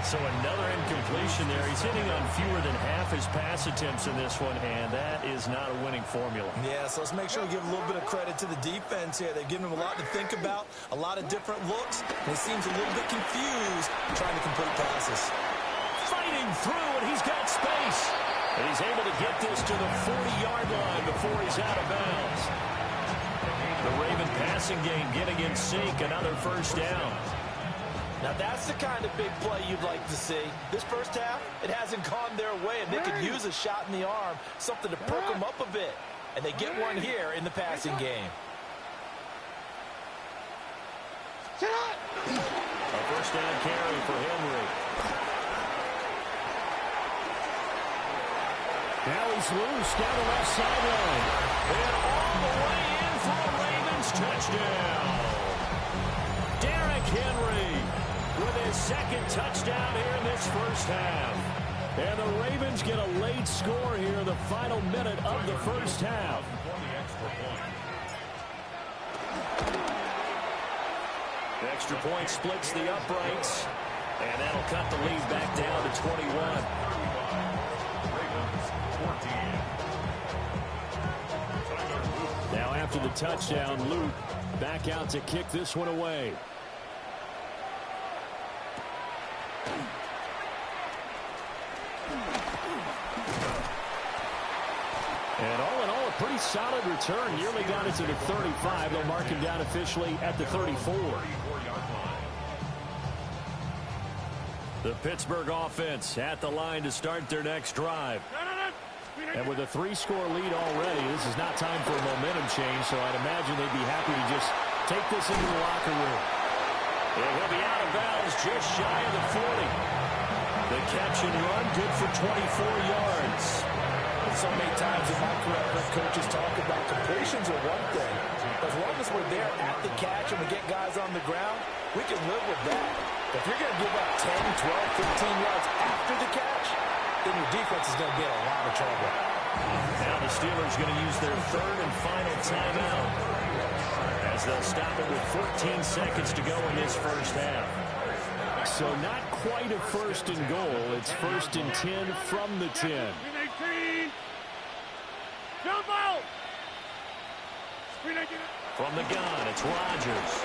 So another incompletion there. He's hitting on fewer than half his pass attempts in this one, and that is not a winning formula. Yeah, so let's make sure we give a little bit of credit to the defense here. They've given him a lot to think about, a lot of different looks, and he seems a little bit confused trying to complete passes. Fighting through, and he's got space. And he's able to get this to the 40-yard line before he's out of bounds. The Raven passing game getting in sync, another first down. Now that's the kind of big play you'd like to see. This first half, it hasn't gone their way, and they could use a shot in the arm, something to perk them up a bit. And they get one here in the passing game. A first down carry for Henry. Now he's loose down the left sideline. And all the way in for a Ravens touchdown. Derrick Henry with his 2nd touchdown here in this first half. And the Ravens get a late score here in the final minute of the first half. The extra point splits the uprights. And that'll cut the lead back down to 21. Now after the touchdown, Luke back out to kick this one away. And all in all, a pretty solid return. Nearly got it to the 35. They'll mark him down officially at the 34. The Pittsburgh offense at the line to start their next drive. And with a 3-score lead already, this is not time for a momentum change, so I'd imagine they'd be happy to just take this into the locker room. And he'll be out of bounds just shy of the 40. The catch and run good for 24 yards. So many times in my career, coaches talk about completions are one thing. As long as we're there at the catch and we get guys on the ground, we can live with that. If you're going to give up 10, 12, 15 yards after the catch, then your defense is going to be in a lot of trouble. Now the Steelers going to use their third and final timeout as they'll stop it with 14 seconds to go in this first half. So not quite a first and goal. It's first and 10 from the 10. Jump out! From the gun, it's Rodgers.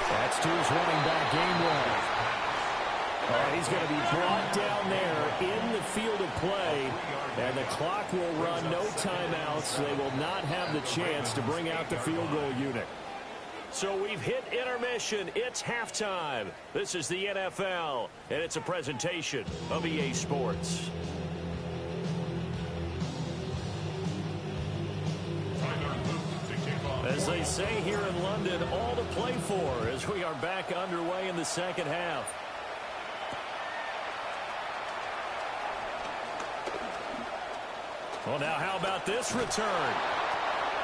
That's to his running back, Gainwell. He's going to be brought down there in the field of play, and the clock will run, no timeouts. They will not have the chance to bring out the field goal unit. So we've hit intermission. It's halftime. This is the NFL, and it's a presentation of EA Sports. As they say here in London, all to play for as we are back underway in the second half. Well, now how about this return?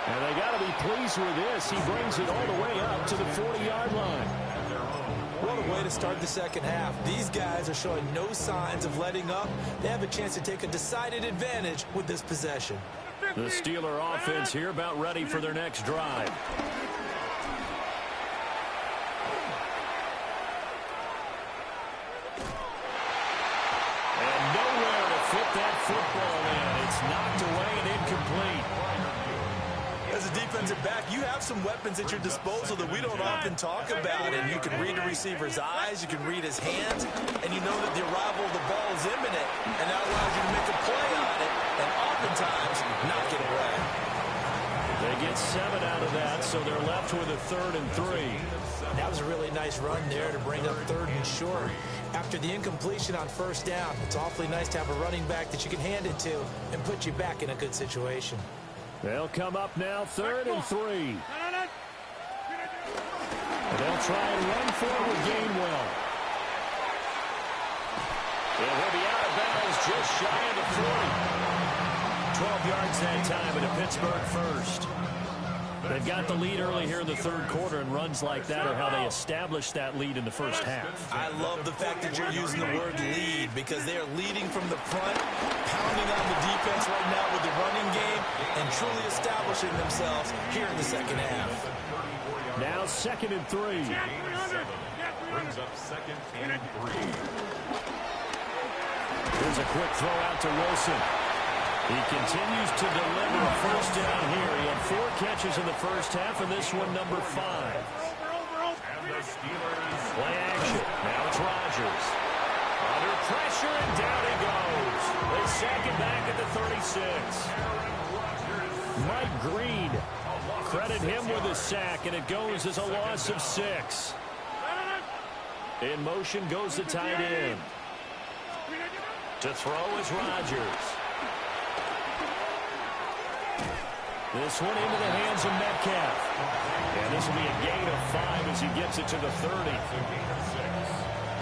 And they got to be pleased with this. He brings it all the way up to the 40-yard line. What a way to start the second half. These guys are showing no signs of letting up. They have a chance to take a decided advantage with this possession. The Steeler offense here about ready for their next drive. And nowhere to fit that football in. It's knocked away and incomplete. As a defensive back, you have some weapons at your disposal that we don't often talk about. And you can read the receiver's eyes, you can read his hands, and you know that the arrival of the ball is imminent. And that allows you to make a play on it, and oftentimes not get away. They get 7 out of that, so they're left with a 3rd and 3. That was a really nice run there to bring up 3rd and short. After the incompletion on first down, it's awfully nice to have a running back that you can hand it to and put you back in a good situation. They'll come up now 3rd and 3. They'll try and run forward Gainwell. And he'll be out of bounds just shy of the 40. 12 yards that time and a Pittsburgh first. They've got the lead early here in the third quarter, and runs like that are how they established that lead in the first half. I love the fact that you're using the word lead because they are leading from the front, pounding on the defense right now with the running game, and truly establishing themselves here in the second half. Now 2nd and 3. Brings up 2nd and 3. Here's a quick throw out to Wilson. He continues to deliver a first down here. He had 4 catches in the first half, and this one number 5. And the Steelers play action. Now it's Rodgers. Under pressure, and down he goes. They sack him back at the 36. Mike Green, credit him with a sack, and it goes as a loss of 6. In motion goes the tight end. To throw is Rodgers. This one into the hands of Metcalf. And this will be a gain of 5 as he gets it to the 30.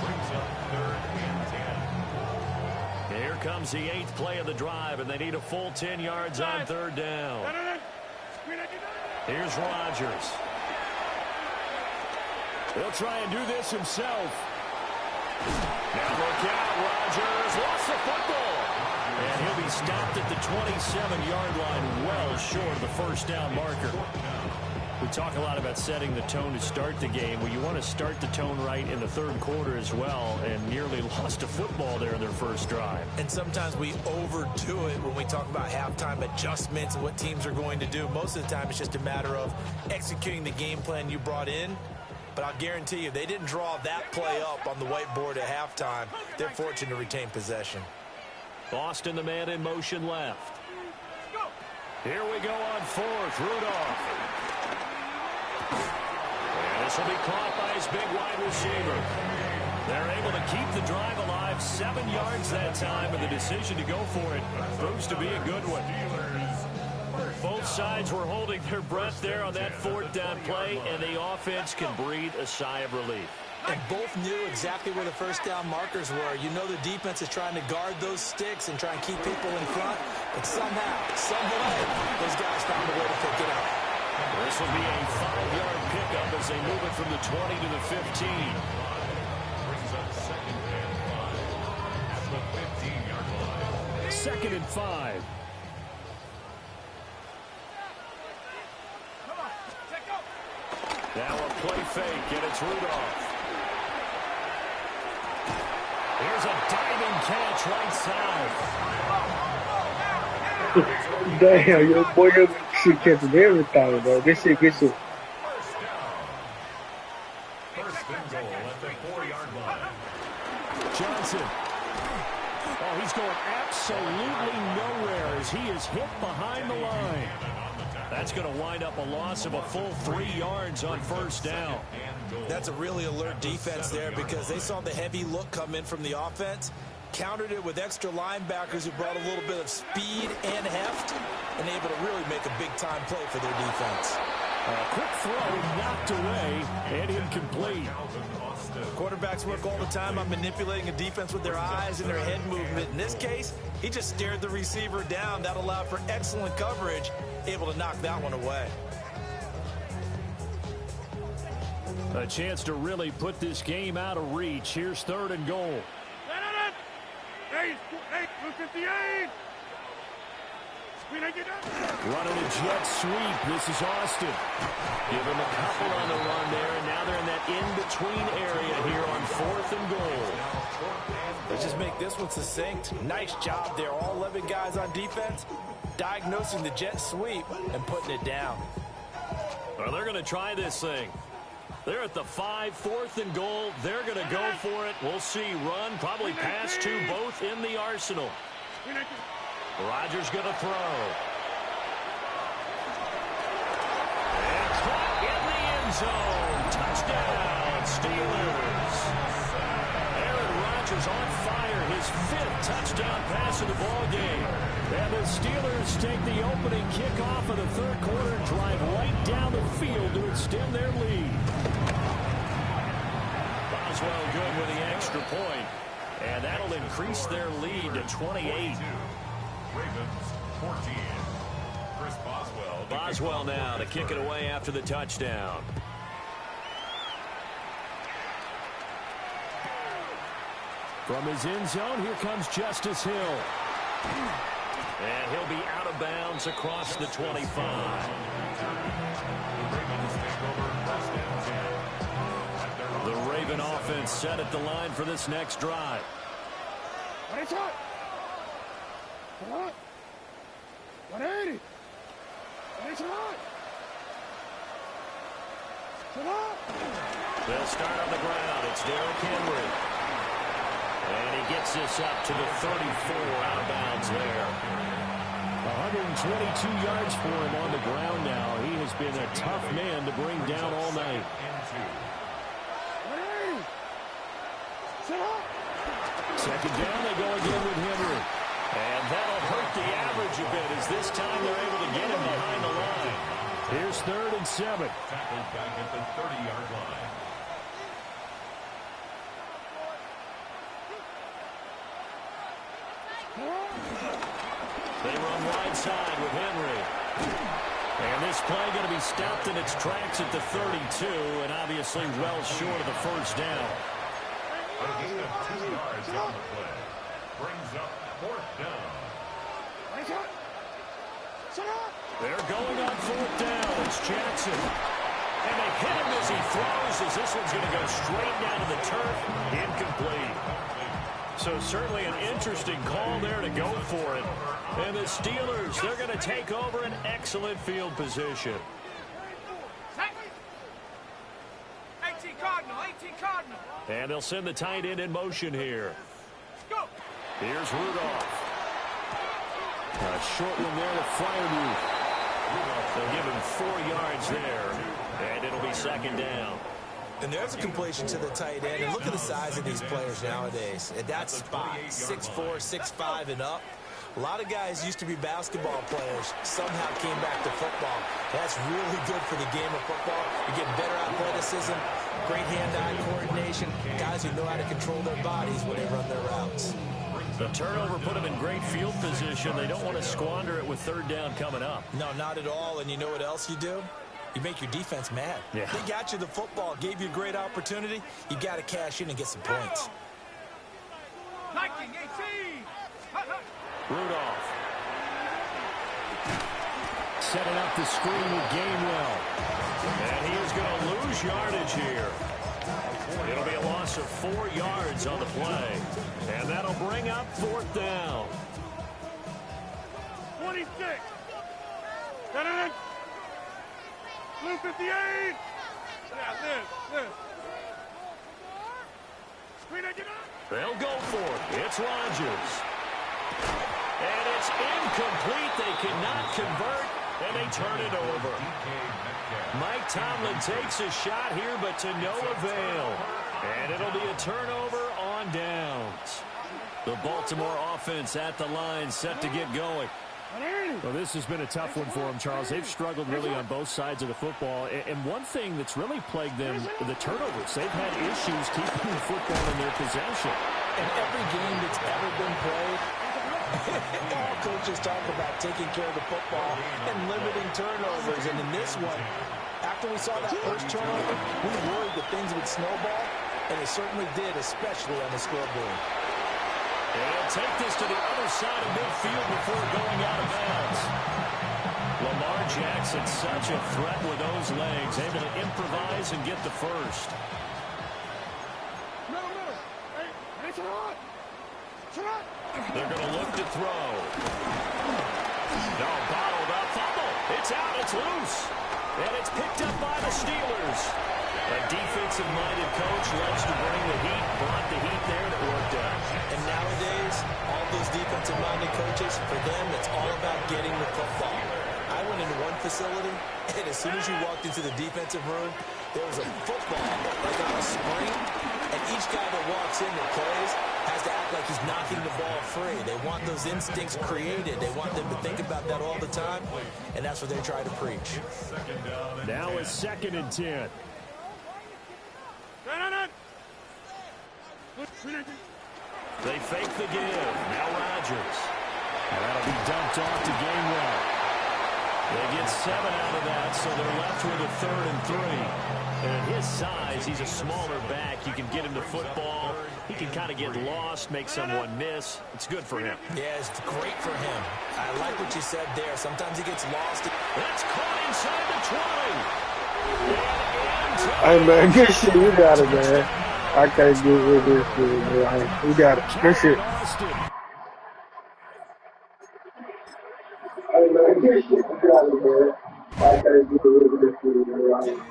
brings up 3rd and 10. Here comes the 8th play of the drive, and they need a full 10 yards on 3rd down. Here's Rodgers. He'll try and do this himself. Now look out, Rodgers lost the football. And he'll be stopped at the 27-yard line, well short of the first down marker. We talk a lot about setting the tone to start the game. Well, you want to start the tone right in the third quarter as well, and nearly lost a football there in their first drive. And sometimes we overdo it when we talk about halftime adjustments and what teams are going to do. Most of the time, it's just a matter of executing the game plan you brought in. But I'll guarantee you, they didn't draw that play up on the whiteboard at halftime. They're fortunate to retain possession. Boston, the man in motion left. Here we go on 4th. Rudolph. And this will be caught by his big wide receiver. They're able to keep the drive alive. 7 yards that time, and the decision to go for it proves to be a good one. Both sides were holding their breath there on that 4th down play, and the offense can breathe a sigh of relief. And both knew exactly where the first down markers were. You know the defense is trying to guard those sticks and try and keep people in front. But somehow, some way, those guys found a way to pick it up. This will be a 5-yard pickup as they move it from the 20 to the 15. Brings up 2nd and 5 at the 15-yard line. 2nd and 5. Now a play fake, and it's Rudolph. Here's a diving catch right side. Damn, your boy, your shit catching everything, bro. This shit gets you. First and goal at the 4-yard line. Johnson. Oh, he's going absolutely nowhere as he is hit behind the line. That's going to wind up a loss of a full 3 yards on first down. That's a really alert defense there because they saw the heavy look come in from the offense, countered it with extra linebackers who brought a little bit of speed and heft, and able to really make a big-time play for their defense. A quick throw knocked away and incomplete. Quarterbacks work all the time on manipulating a defense with their eyes and their head movement. In this case, he just stared the receiver down. That allowed for excellent coverage, able to knock that one away. A chance to really put this game out of reach. Here's 3rd and goal. Hey, 258. Running a jet sweep. This is Austin. Give him a couple on the run there, and now they're in that in-between area here on 4th and goal. Let's just make this one succinct. Nice job there. All 11 guys on defense diagnosing the jet sweep and putting it down. Well, they're going to try this thing. They're at the 5, 4th and goal. They're going to go for it. We'll see. Run, probably pass two, both in the arsenal. Rodgers going to throw. And caught in the end zone. Touchdown, Steelers. Aaron Rodgers on fire. His 5th touchdown pass of the ball game. And the Steelers take the opening kickoff of the 3rd quarter and drive right down the field to extend their lead. Boswell good with the extra point. And that'll increase their lead to 28. Ravens 14. Chris Boswell. Boswell now to kick it away after the touchdown. From his end zone, here comes Justice Hill. And he'll be out of bounds across the 25. The Raven offense set at the line for this next drive. What? 180. They'll start on the ground. It's Derrick Henry. And he gets this up to the 34, out of bounds there. 122 yards for him on the ground now. He has been a tough man to bring down all night. Second down, they go again with Henry. And that'll hurt the average a bit as this time they're able to get him behind the line. Here's 3rd and 7. Tackled back at the 30-yard line. They run wide side with Henry. And this play going to be stopped in its tracks at the 32, and obviously well short of the first down. A gain of 2 yards on the play. Brings up 4th down. They're going on 4th down. It's Jackson. And they hit him as he throws, as this one's going to go straight down to the turf. Incomplete. So certainly an interesting call there to go for it. And the Steelers, they're going to take over an excellent field position. 18 Cardinal, 18 Cardinal. And they'll send the tight end in motion here. Here's Rudolph. A short one there to Freiermuth. They'll give him 4 yards there. And it'll be second down. And there's a completion to the tight end. And look at the size of these players nowadays. At that spot, 6'4", 6'5", and up. A lot of guys used to be basketball players, somehow came back to football. That's really good for the game of football. You're getting better athleticism, great hand-eye coordination, guys who know how to control their bodies when they run their routes. The turnover put them in great field position. They don't want to squander it with 3rd down coming up. No, not at all. And you know what else you do? You make your defense mad. Yeah. They got you the football, gave you a great opportunity. You got to cash in and get some points. Rudolph. Setting up the screen with Gainwell. And he is going to lose yardage here. It'll be a loss of 4 yards on the play. And that'll bring up 4th down. 26. Blue 58. Yeah, this. They'll go for it. It's Rodgers. And it's incomplete. They cannot convert, and they turn it over. Mike Tomlin takes a shot here, but to no avail. And it'll be a turnover on downs. The Baltimore offense at the line, set to get going. Well, this has been a tough one for them, Charles. They've struggled really on both sides of the football. And one thing that's really plagued them, the turnovers. They've had issues keeping the football in their possession. In every game that's ever been played, all coaches talk about taking care of the football and limiting turnovers. And in this one, after we saw that first turnover, we worried that things would snowball, and it certainly did, especially on the scoreboard. They'll take this to the other side of midfield before going out of bounds. Lamar Jackson, such a threat with those legs, able to improvise and get the first. They're going to look to throw. No, bottled up, fumble. It's out, it's loose. And it's picked up by the Steelers. A defensive-minded coach loves to bring the heat, brought the heat there, and it worked out. And nowadays, all those defensive-minded coaches, for them, it's all about getting the football. I went into one facility, and as soon as you walked into the defensive room, there was a football like on a spring, and each guy that walks in that plays has to act like he's knocking the ball free. They want those instincts created. They want them to think about that all the time, and that's what they try to preach. Now it's 2nd and 10. They fake the give. Now Rodgers. And that'll be dumped off to Gainwell. They get 7 out of that, so they're left with a 3rd and 3. And at his size, he's a smaller back. You can get him to football. He can kind of get lost, make someone miss. It's good for him. Yeah, it's great for him. I like what you said there. Sometimes he gets lost. That's caught inside the 20. Hey, man, good shit. You got it, man. I can't get with this shit, man. You got it. Good shit. Hey, man, good shit. You got it, man. I can't get with this shit, man.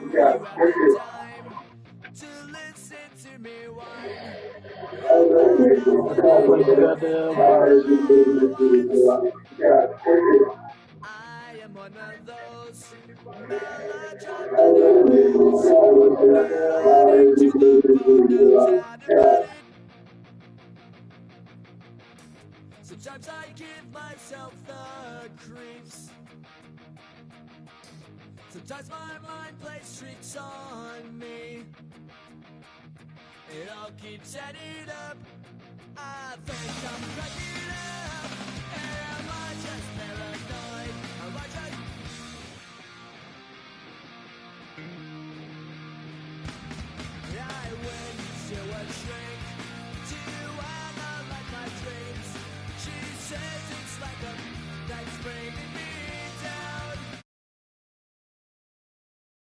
You got it. Good shit. Hey, man, good shit. You got it, man. I can't get with this shit, man. You got it. Good shit. I am one of those. Sometimes I give myself the creeps. Sometimes my mind plays tricks on me. It all keeps adding up. I think I'm cracking up. Am I just paranoid? Am I just... I went to a shrink to analyze my dreams.